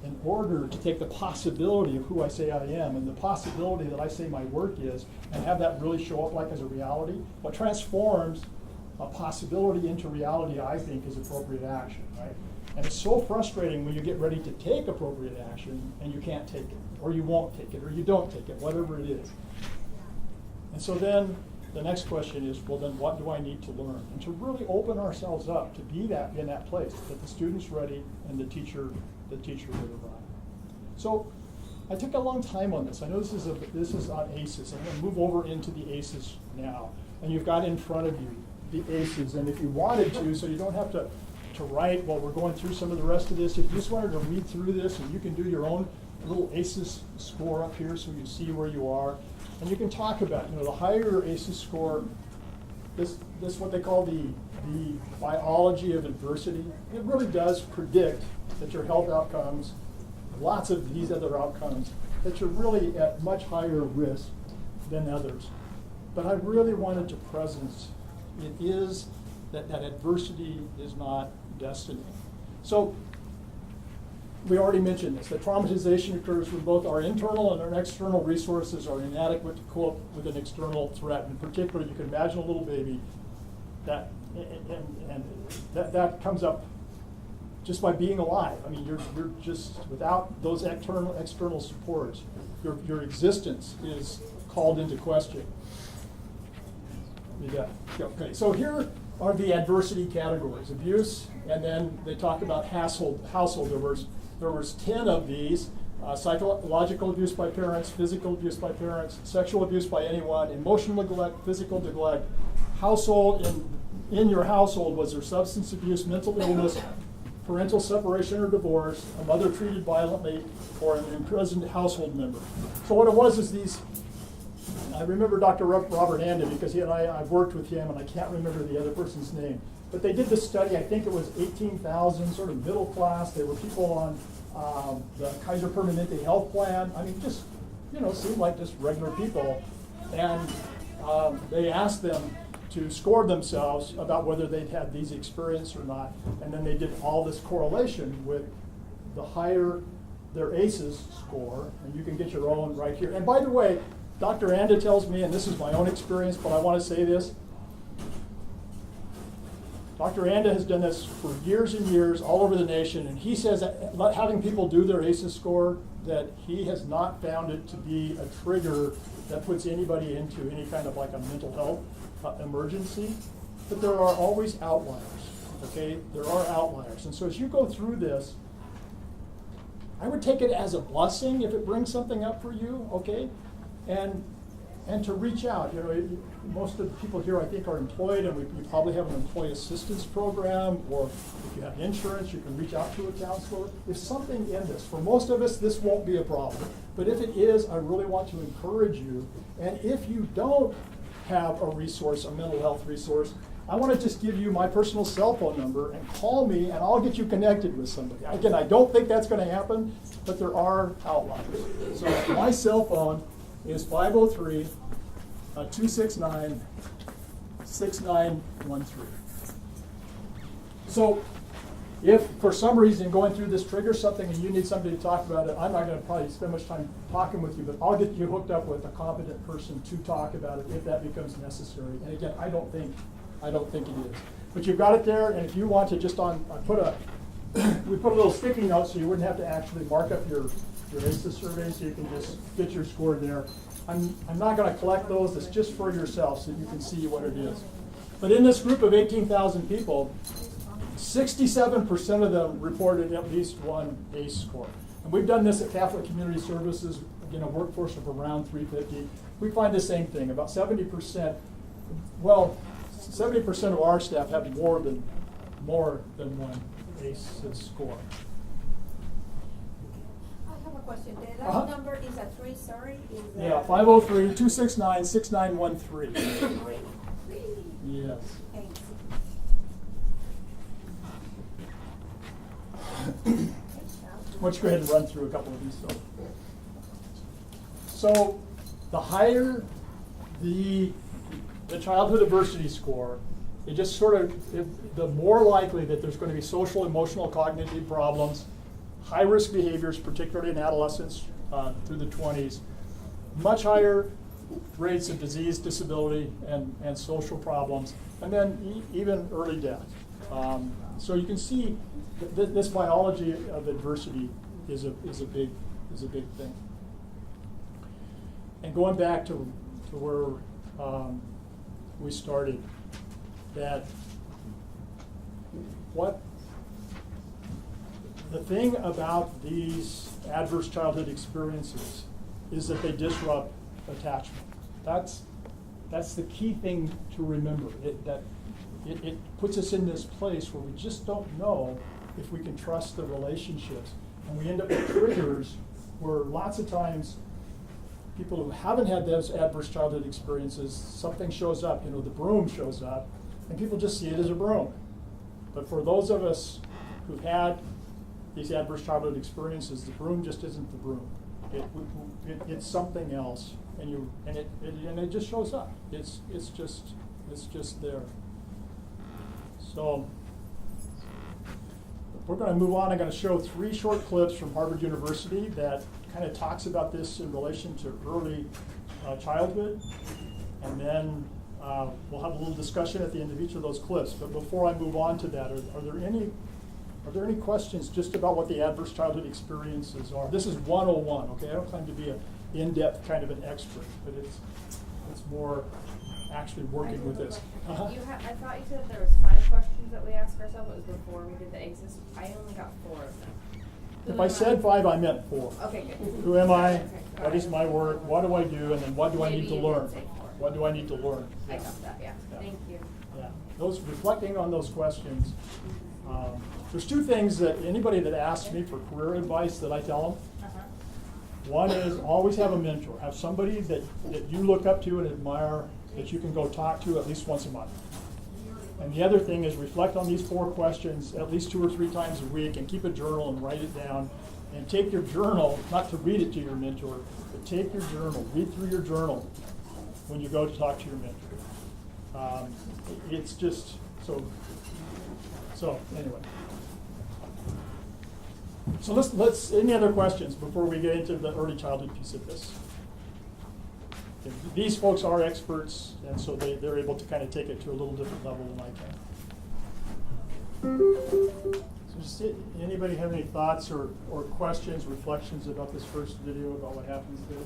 in order to take the possibility of who I say I am and the possibility that I say my work is, and have that really show up like as a reality? What transforms a possibility into reality, I think, is appropriate action, right? And it's so frustrating when you get ready to take appropriate action and you can't take it, or you won't take it, or you don't take it, whatever it is. And so then the next question is, well, then what do I need to learn? And to really open ourselves up to be that in that place, that the student's ready and the teacher will arrive. So I took a long time on this. I know this is on ACEs. I'm going to move over into the ACEs now. And you've got in front of you the ACEs. And if you wanted to, so you don't have to write while we're going through some of the rest of this, if you just wanted to read through this, and you can do your own little ACEs score up here so you see where you are. And you can talk about, the higher your ACEs score, this what they call the biology of adversity. It really does predict that your health outcomes, lots of these other outcomes, that you're really at much higher risk than others. But I really wanted to presence. It is that adversity is not destiny. So we already mentioned this, that traumatization occurs when both our internal and our external resources are inadequate to cope with an external threat. In particular, you can imagine a little baby that comes up just by being alive. I mean, you're just, without those external supports, your existence is called into question. Okay, so here are the adversity categories: abuse, and then they talk about household. There was 10 of these: psychological abuse by parents, physical abuse by parents, sexual abuse by anyone, emotional neglect, physical neglect, household. In your household, was there substance abuse, mental illness, parental separation or divorce, a mother treated violently, or an imprisoned household member? So what it was is these. I remember Dr. Robert Andon because I've worked with him, and I can't remember the other person's name. But they did this study. I think it was 18,000, sort of middle class. They were people on the Kaiser Permanente health plan. I mean, just seemed like just regular people. And they asked them, to score themselves about whether they'd had these experiences or not. And then they did all this correlation with the higher their ACEs score, and you can get your own right here. And by the way, Dr. Anda tells me, and this is my own experience, but I want to say this. Dr. Anda has done this for years and years all over the nation, and he says that having people do their ACEs score, that he has not found it to be a trigger that puts anybody into any kind of like a mental health emergency. But there are always outliers, okay? There are outliers. And so as you go through this, I would take it as a blessing if it brings something up for you, okay? And to reach out. You know, most of the people here I think are employed, and you probably have an employee assistance program, or if you have insurance, you can reach out to a counselor. There's something in this. For most of us, this won't be a problem. But if it is, I really want to encourage you. And if you don't have a resource, a mental health resource, I want to just give you my personal cell phone number and call me, and I'll get you connected with somebody. Again, I don't think that's going to happen, but there are outliers. So my cell phone is 503-269-6913. So if for some reason going through this triggers something and you need somebody to talk about it, I'm not going to probably spend much time talking with you, but I'll get you hooked up with a competent person to talk about it if that becomes necessary. And again, I don't think it is. But you've got it there, and if you want to just we put a little sticky note so you wouldn't have to actually mark up your ACEs survey, so you can just get your score there. I'm not going to collect those. It's just for yourself so you can see what it is. But in this group of 18,000 people, 67% of them reported at least one ACE score. And we've done this at Catholic Community Services, again, a workforce of around 350. We find the same thing. About 70%, well, 70% of our staff have more than one ACE score. I have a question. The last number is a 3, sorry? Yeah, 503-269-6913. Great. Yes. Thanks. Why don't you go ahead and run through a couple of these. So the higher the childhood adversity score, it just sort of, the more likely that there's going to be social, emotional, cognitive problems, high-risk behaviors, particularly in adolescence through the 20s, much higher rates of disease, disability, and social problems, and then even early death. So you can see this biology of adversity is a big thing. And going back to where we started, that the thing about these adverse childhood experiences is that they disrupt attachment. That's the key thing to remember. It puts us in this place where we just don't know if we can trust the relationships, and we end up with triggers where lots of times people who haven't had those adverse childhood experiences, something shows up, the broom shows up, and people just see it as a broom. But for those of us who've had these adverse childhood experiences, the broom just isn't the broom. It's something else, and it just shows up. It's just there. So we're going to move on. I'm going to show 3 short clips from Harvard University that kind of talks about this in relation to early childhood, and then we'll have a little discussion at the end of each of those clips. But before I move on to that, are there any questions just about what the adverse childhood experiences are? This is 101, okay? I don't claim to be an in-depth kind of an expert, but it's more actually working with this. I thought you said there was 5 questions that we asked ourselves. It was before we did the ACEs. I only got 4 of them. If I said 5, I meant 4. Okay, good. Who am I? Okay, What is my work? What do I do? And then what do I need to Maybe you learn? did say 4. What do I need to learn? I got that, yeah. Thank you. Yeah. Those reflecting on those questions. There's 2 things that anybody that asks me for career advice that I tell them. One is always have a mentor. Have somebody that you look up to and admire that you can go talk to at least once a month. And the other thing is reflect on these 4 questions at least 2 or 3 times a week, and keep a journal and write it down. And take your journal, not to read it to your mentor, but take your journal, read through your journal when you go to talk to your mentor. It's just so anyway. So let's any other questions before we get into the early childhood piece of this? These folks are experts, and so they're able to kind of take it to a little different level than I can. So just anybody have any thoughts or questions, reflections about this first video about what happens there?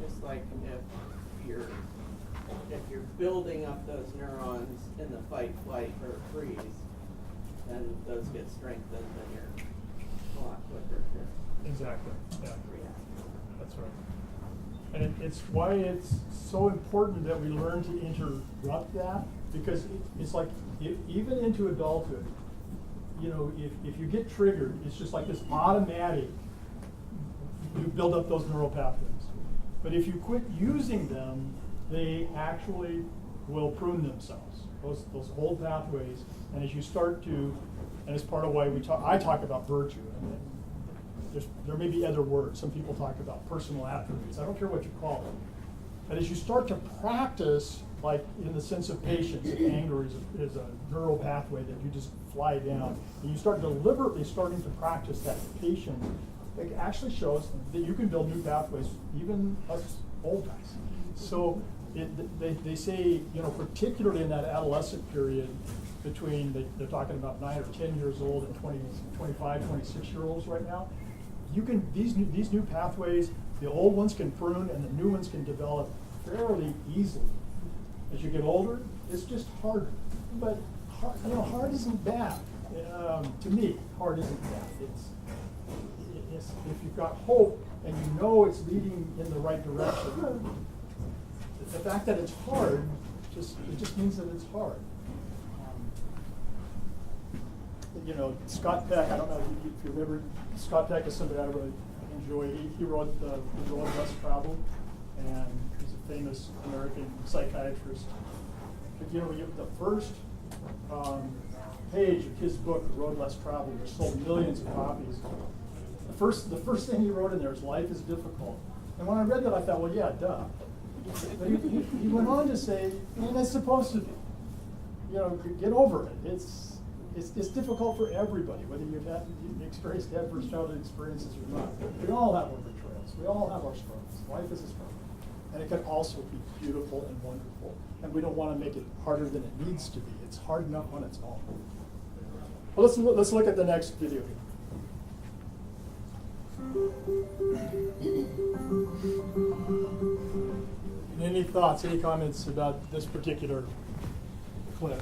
Just like if you're building up those neurons in the fight, flight, or freeze, then those get strengthened, and you're a lot quicker to Exactly. Yeah. react. That's right. And it's why it's so important that we learn to interrupt that, because it's like even into adulthood, you know, if you get triggered, it's just like this automatic, you build up those neural pathways. But if you quit using them, they actually will prune themselves, those old pathways. And as you start to, and it's part of why I talk about virtue. And there may be other words. Some people talk about personal attributes. I don't care what you call it. But as you start to practice, like in the sense of patience, anger is a neural pathway that you just fly down. And you start deliberately starting to practice that patience, it actually shows that you can build new pathways, even us old guys. So they say, you know, particularly in that adolescent period between, they're talking about 9 or 10 years old and 20, 25, 26-year-olds right now, you can, these new pathways, the old ones can prune and the new ones can develop fairly easily. As you get older, it's just harder. But hard isn't bad. To me, hard isn't bad. It's if you've got hope and you know it's leading in the right direction. The fact that it's hard it just means that it's hard. You know, Scott Peck, I don't know if you remember, Scott Peck is somebody I really enjoy. He wrote The Road Less Traveled, and he's a famous American psychiatrist. But you know, the first page of his book, The Road Less Traveled, which sold millions of copies, the first thing he wrote in there is life is difficult. And when I read that, I thought, well, yeah, duh. But he went on to say, and it's supposed to be. You know, get over it. It's difficult for everybody, whether you've experienced adverse childhood experiences or not. We all have our betrayals. We all have our struggles. Life is a struggle. And it can also be beautiful and wonderful. And we don't want to make it harder than it needs to be. It's hard enough on its own. Well, let's look at the next video. Any thoughts, any comments about this particular clip?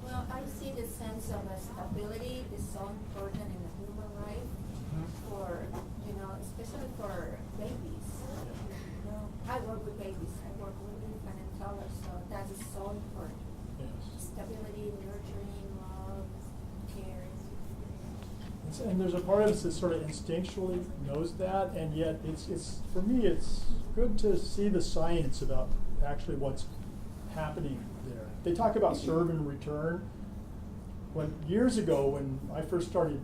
Well, I see the sense of stability is so important in the human life for, especially for babies. You know, I work with babies. I work with infant and toddlers, so that is so important. Yes. Stability, nurturing, love, care. And there's a part of us that sort of instinctually knows that, and yet it's for me it's good to see the science about actually what's happening there. They talk about serve and return. Years ago, when I first started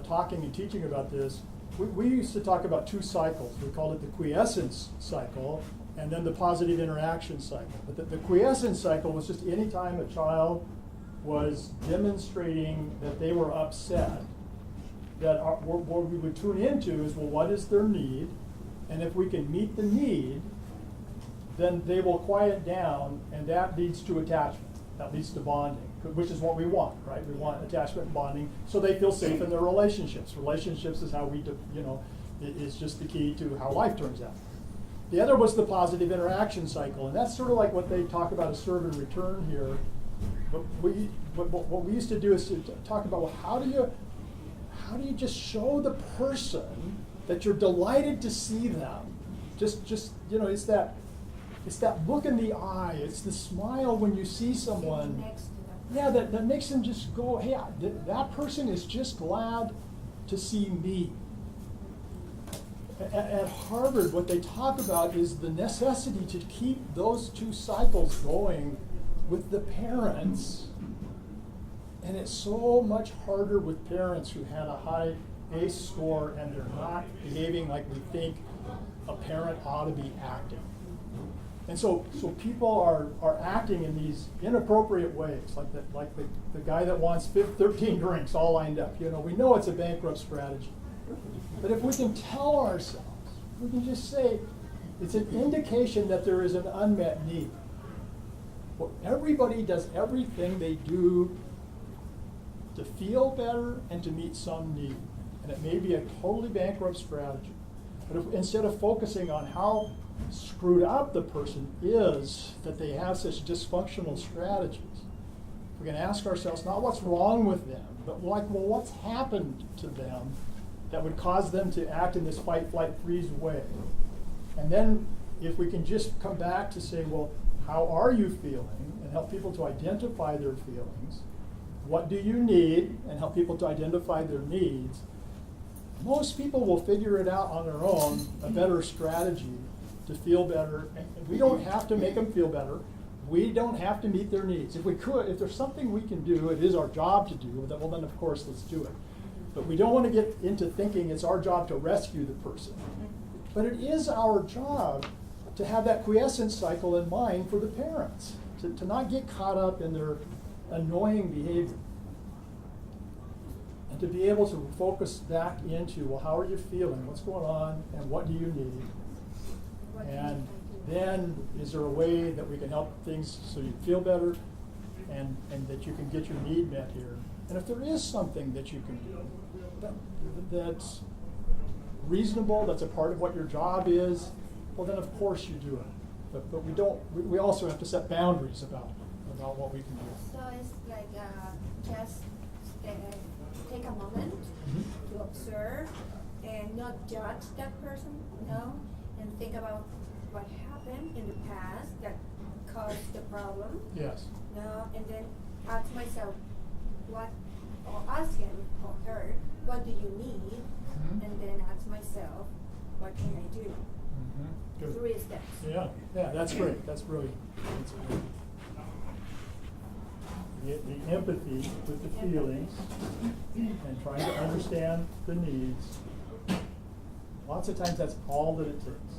talking and teaching about this, we used to talk about two cycles. We called it the quiescence cycle and then the positive interaction cycle. But the quiescence cycle was just any time a child was demonstrating that they were upset, that what we would tune into is, well, what is their need? And if we can meet the need, then they will quiet down, and that leads to attachment. That leads to bonding, which is what we want, right? We want attachment and bonding so they feel safe in their relationships. Relationships is how is just the key to how life turns out. The other was the positive interaction cycle, and that's sort of like what they talk about as serve and return here. But what we used to do is to talk about, well, how do you just show the person that you're delighted to see them? It's that look in the eye. It's the smile when you see someone. Next to them. Yeah, that makes them just go, hey, that person is just glad to see me. At Harvard, what they talk about is the necessity to keep those two cycles going with the parents. And it's so much harder with parents who had a high ACE score and they're not behaving like we think a parent ought to be acting. And so people are acting in these inappropriate ways, like the guy that wants 13 drinks all lined up. You know, we know it's a bankrupt strategy. But if we can tell ourselves, we can just say, it's an indication that there is an unmet need. Well, everybody does everything they do to feel better and to meet some need. And it may be a totally bankrupt strategy. But if, instead of focusing on how screwed up the person is that they have such dysfunctional strategies, we can ask ourselves not what's wrong with them, but like, well, what's happened to them that would cause them to act in this fight, flight, freeze way. And then if we can just come back to say, well, how are you feeling? And help people to identify their feelings. What do you need? And help people to identify their needs. Most people will figure it out on their own, a better strategy to feel better. And we don't have to make them feel better. We don't have to meet their needs. If we could, if there's something we can do, it is our job to do, well then of course let's do it. But we don't want to get into thinking it's our job to rescue the person. But it is our job to have that quiescence cycle in mind for the parents, to not get caught up in their annoying behavior. And to be able to focus back into, well, how are you feeling? What's going on? And what do you need? And then is there a way that we can help things so you feel better and that you can get your need met here? And if there is something that you can do that's reasonable, that's a part of what your job is, well then of course you do it. But we also have to set boundaries about what we can do. So it's like just take a moment to observe and not judge that person, and think about what happened in the past that caused the problem. Yes. And then ask myself or ask him or her, what do you need? And then ask myself, what can I do? Good. 3 steps. Yeah, that's great. That's great. The empathy with the feelings and trying to understand the needs. Lots of times that's all that it takes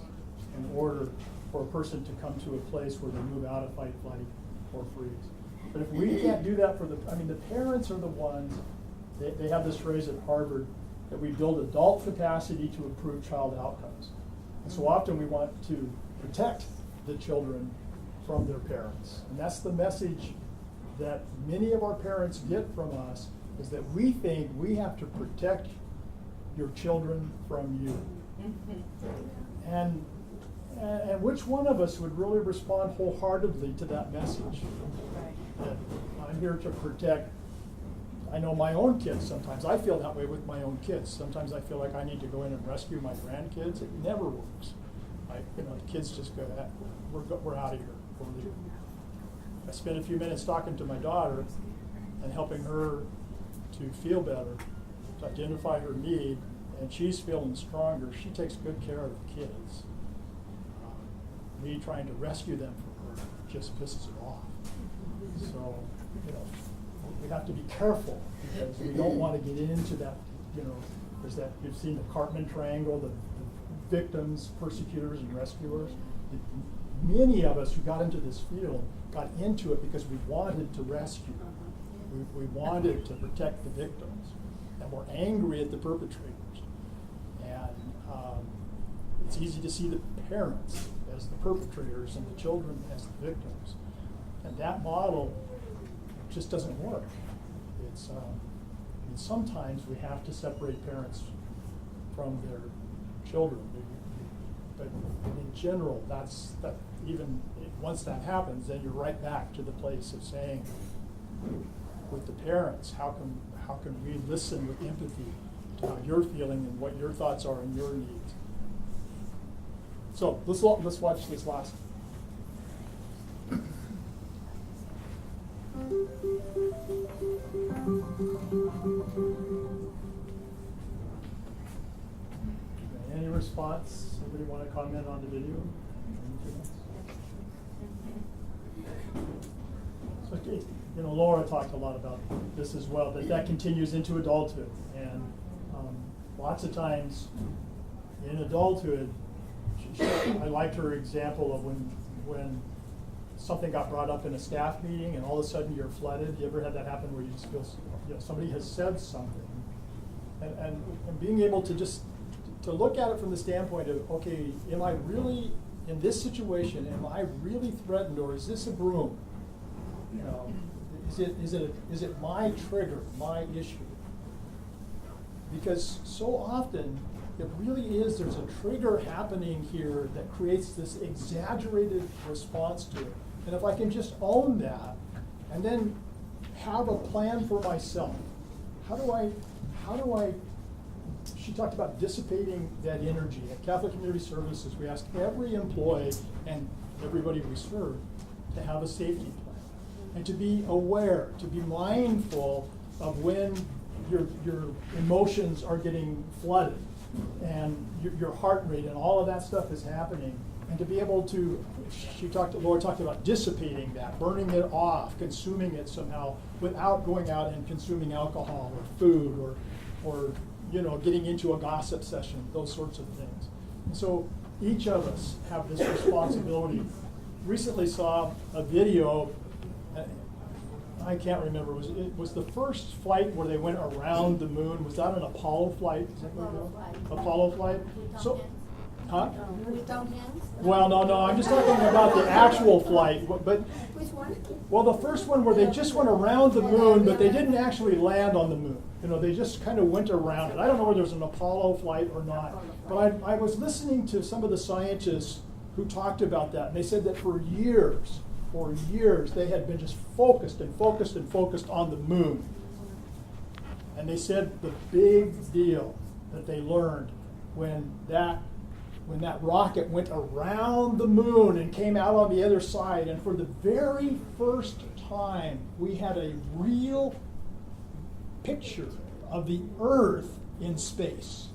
in order for a person to come to a place where they move out of fight, flight, or freeze. But if we can't do that for the parents are the ones, they have this phrase at Harvard that we build adult capacity to improve child outcomes. And so often we want to protect the children from their parents. And that's the message that many of our parents get from us, is that we think we have to protect your children from you. And which one of us would really respond wholeheartedly to that message? That I'm here to protect. I know my own kids sometimes. I feel that way with my own kids. Sometimes I feel like I need to go in and rescue my grandkids. It never works. The kids just go, we're out of here. We're leaving. I spent a few minutes talking to my daughter and helping her to feel better, to identify her need, and she's feeling stronger. She takes good care of the kids. Me trying to rescue them from her just pisses her off. So, we have to be careful because we don't want to get into that, there's that, you've seen the Cartman triangle, the victims, persecutors, and rescuers. Many of us who got into this field got into it because we wanted to rescue. We wanted to protect the victims. And we're angry at the perpetrators. And it's easy to see the parents as the perpetrators and the children as the victims. And that model just doesn't work. It's sometimes we have to separate parents from their children. But in general, even once that happens, then you're right back to the place of saying, with the parents, how can we listen with empathy to how you're feeling and what your thoughts are and your needs. So let's watch this last. Any response? Somebody want to comment on the video? So, Laura talked a lot about this as well, that continues into adulthood. And lots of times in adulthood, I liked her example of when something got brought up in a staff meeting and all of a sudden you're flooded. You ever had that happen where you just feel, somebody has said something? And being able to just to look at it from the standpoint of, okay, am I really, in this situation, am I really threatened, or is this a broom? You know, is it my trigger, my issue? Because so often, it really is, there's a trigger happening here that creates this exaggerated response to it. And if I can just own that, and then have a plan for myself, how do I, she talked about dissipating that energy. At Catholic Community Services, we ask every employee and everybody we serve to have a safety plan. And to be aware, to be mindful of when your emotions are getting flooded and your heart rate and all of that stuff is happening. And to be able to, Laura talked about dissipating that, burning it off, consuming it somehow without going out and consuming alcohol or food or you know, getting into a gossip session, those sorts of things. And so each of us have this responsibility. Recently saw a video, I can't remember, it was the first flight where they went around the moon. Was that an Apollo flight? Is that what it was? Apollo flight? So, huh? With Tom Hanks? Well, no, I'm just talking about the actual flight. But Which one? well, the first one where they just went around the moon, but they didn't actually land on the moon. You know, they just kind of went around it. I don't know whether it was an Apollo flight or not. But I was listening to some of the scientists who talked about that, and they said that for years, they had been just focused on the moon. And they said the big deal that they learned when that rocket went around the moon and came out on the other side, and for the very first time, we had a real picture of the Earth in space.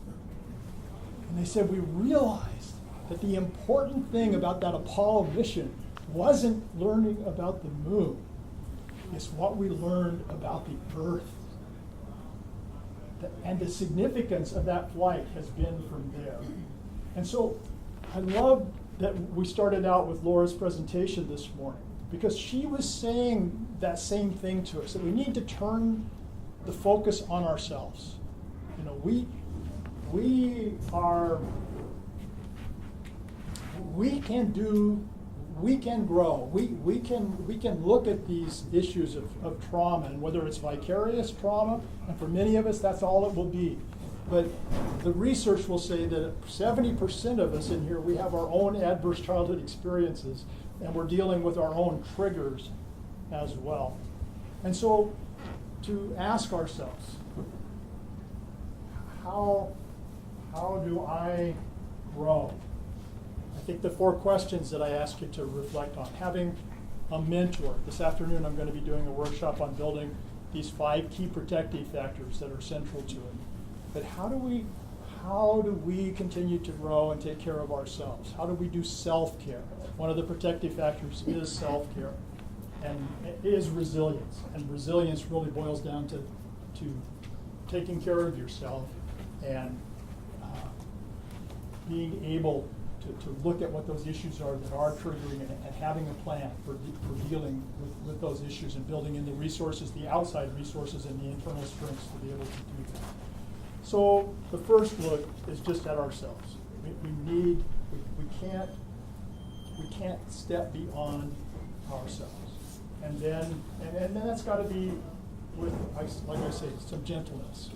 And they said we realized that the important thing about that Apollo mission wasn't learning about the moon. It's what we learned about the Earth. And the significance of that flight has been from there. And so I love that we started out with Laura's presentation this morning, because she was saying that same thing to us, that we need to turn the focus on ourselves. You know, we can grow. We can look at these issues of trauma, and whether it's vicarious trauma, and for many of us that's all it will be. But the research will say that 70% of us in here, we have our own adverse childhood experiences, and we're dealing with our own triggers as well. And so to ask ourselves, how do I grow? I think the 4 questions that I ask you to reflect on. Having a mentor. This afternoon I'm going to be doing a workshop on building these 5 key protective factors that are central to it. But how do we continue to grow and take care of ourselves? How do we do self-care? One of the protective factors is self-care, and it is resilience. And resilience really boils down to taking care of yourself and being able to look at what those issues are that are triggering, and having a plan for dealing with those issues, and building in the resources, the outside resources and the internal strengths to be able to do that. So the first look is just at ourselves. We can't step beyond ourselves. And then that's got to be with, like I say, some gentleness.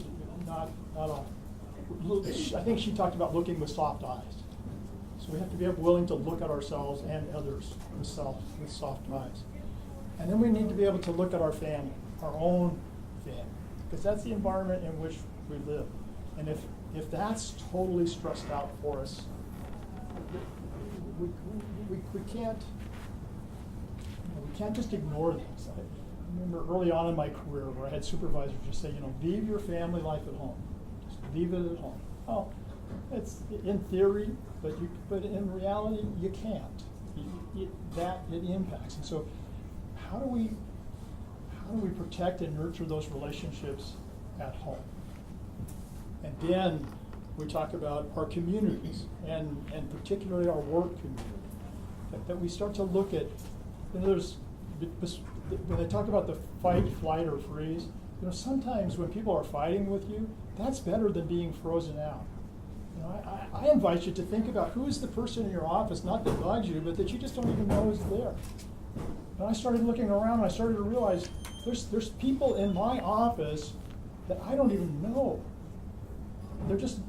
Not all. I think she talked about looking with soft eyes. So we have to be willing to look at ourselves and others with soft eyes. And then we need to be able to look at our family, our own family, because that's the environment in which we live. And if that's totally stressed out for us, we can't just ignore these. I remember early on in my career where I had supervisors just say, leave your family life at home. Just leave it at home. Oh, it's in theory, but in reality you can't. It impacts. And so how do we protect and nurture those relationships at home? And then we talk about our communities and particularly our work community. That we start to look at, when they talk about the fight, flight, or freeze, sometimes when people are fighting with you, that's better than being frozen out. I invite you to think about who is the person in your office, not that bugs you, but that you just don't even know is there. And I started looking around and I started to realize there's people in my office that I don't even know.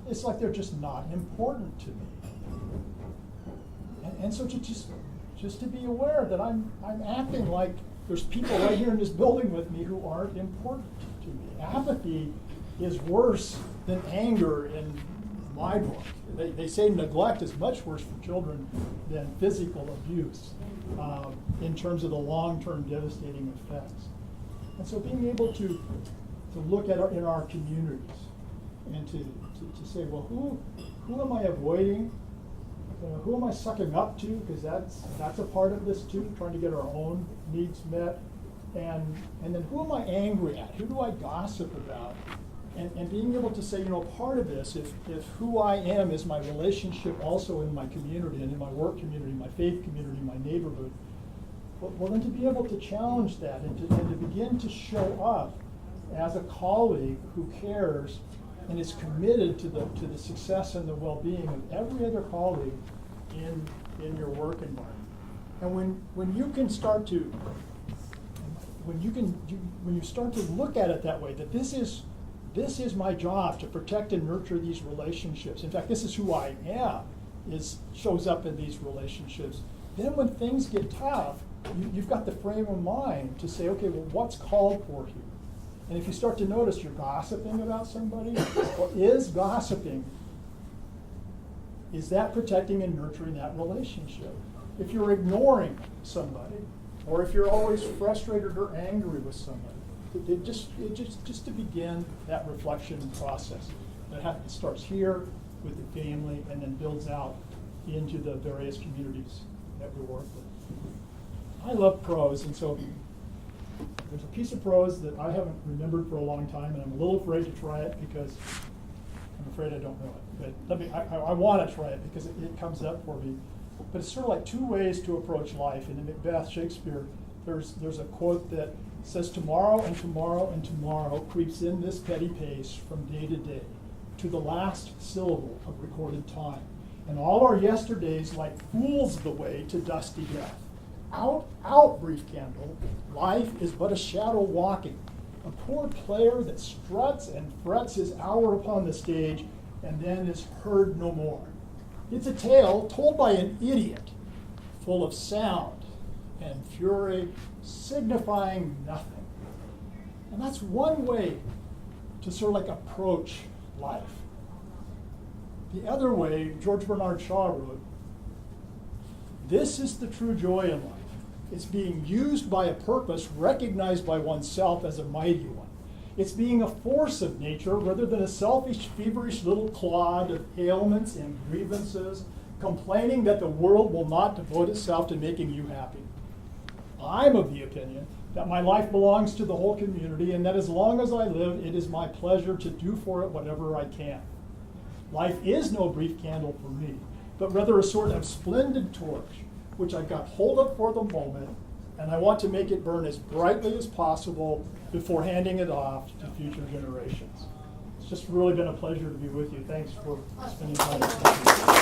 It's like they're just not important to me. And so to just to be aware that I'm acting like there's people right here in this building with me who aren't important to me. Apathy is worse than anger in my book. They say neglect is much worse for children than physical abuse in terms of the long-term devastating effects. And so being able to look at in our communities and to say, well, who am I avoiding? Who am I sucking up to? Because that's a part of this too, trying to get our own needs met. And then who am I angry at? Who do I gossip about? And being able to say, part of this, if who I am is my relationship also in my community and in my work community, my faith community, my neighborhood, well then to be able to challenge that and to begin to show up as a colleague who cares and is committed to the success and the well-being of every other colleague in your work environment. And when you can start to, when you start to look at it that way, that this is my job to protect and nurture these relationships. In fact, this is who I am, shows up in these relationships. Then when things get tough, you've got the frame of mind to say, okay, well, what's called for here? And if you start to notice you're gossiping about somebody, or is gossiping, is that protecting and nurturing that relationship? If you're ignoring somebody, or if you're always frustrated or angry with somebody, just to begin that reflection process. It starts here with the family and then builds out into the various communities that we work with. I love prose, and so there's a piece of prose that I haven't remembered for a long time, and I'm a little afraid to try it because I'm afraid I don't know it. But I want to try it because it comes up for me. But it's sort of like two ways to approach life. And in Macbeth, Shakespeare, there's a quote that says, tomorrow and tomorrow and tomorrow creeps in this petty pace from day to day, to the last syllable of recorded time. And all our yesterdays like fools the way to dusty death. Out, out, brief candle, life is but a shadow walking, a poor player that struts and frets his hour upon the stage and then is heard no more. It's a tale told by an idiot, full of sound and fury, signifying nothing. And that's one way to sort of like approach life. The other way, George Bernard Shaw wrote, this is the true joy in life. It's being used by a purpose recognized by oneself as a mighty one. It's being a force of nature rather than a selfish, feverish little clod of ailments and grievances, complaining that the world will not devote itself to making you happy. I'm of the opinion that my life belongs to the whole community and that as long as I live, it is my pleasure to do for it whatever I can. Life is no brief candle for me, but rather a sort of splendid torch, which I've got hold of for the moment, and I want to make it burn as brightly as possible before handing it off to future generations. It's just really been a pleasure to be with you. Thanks for spending time with me.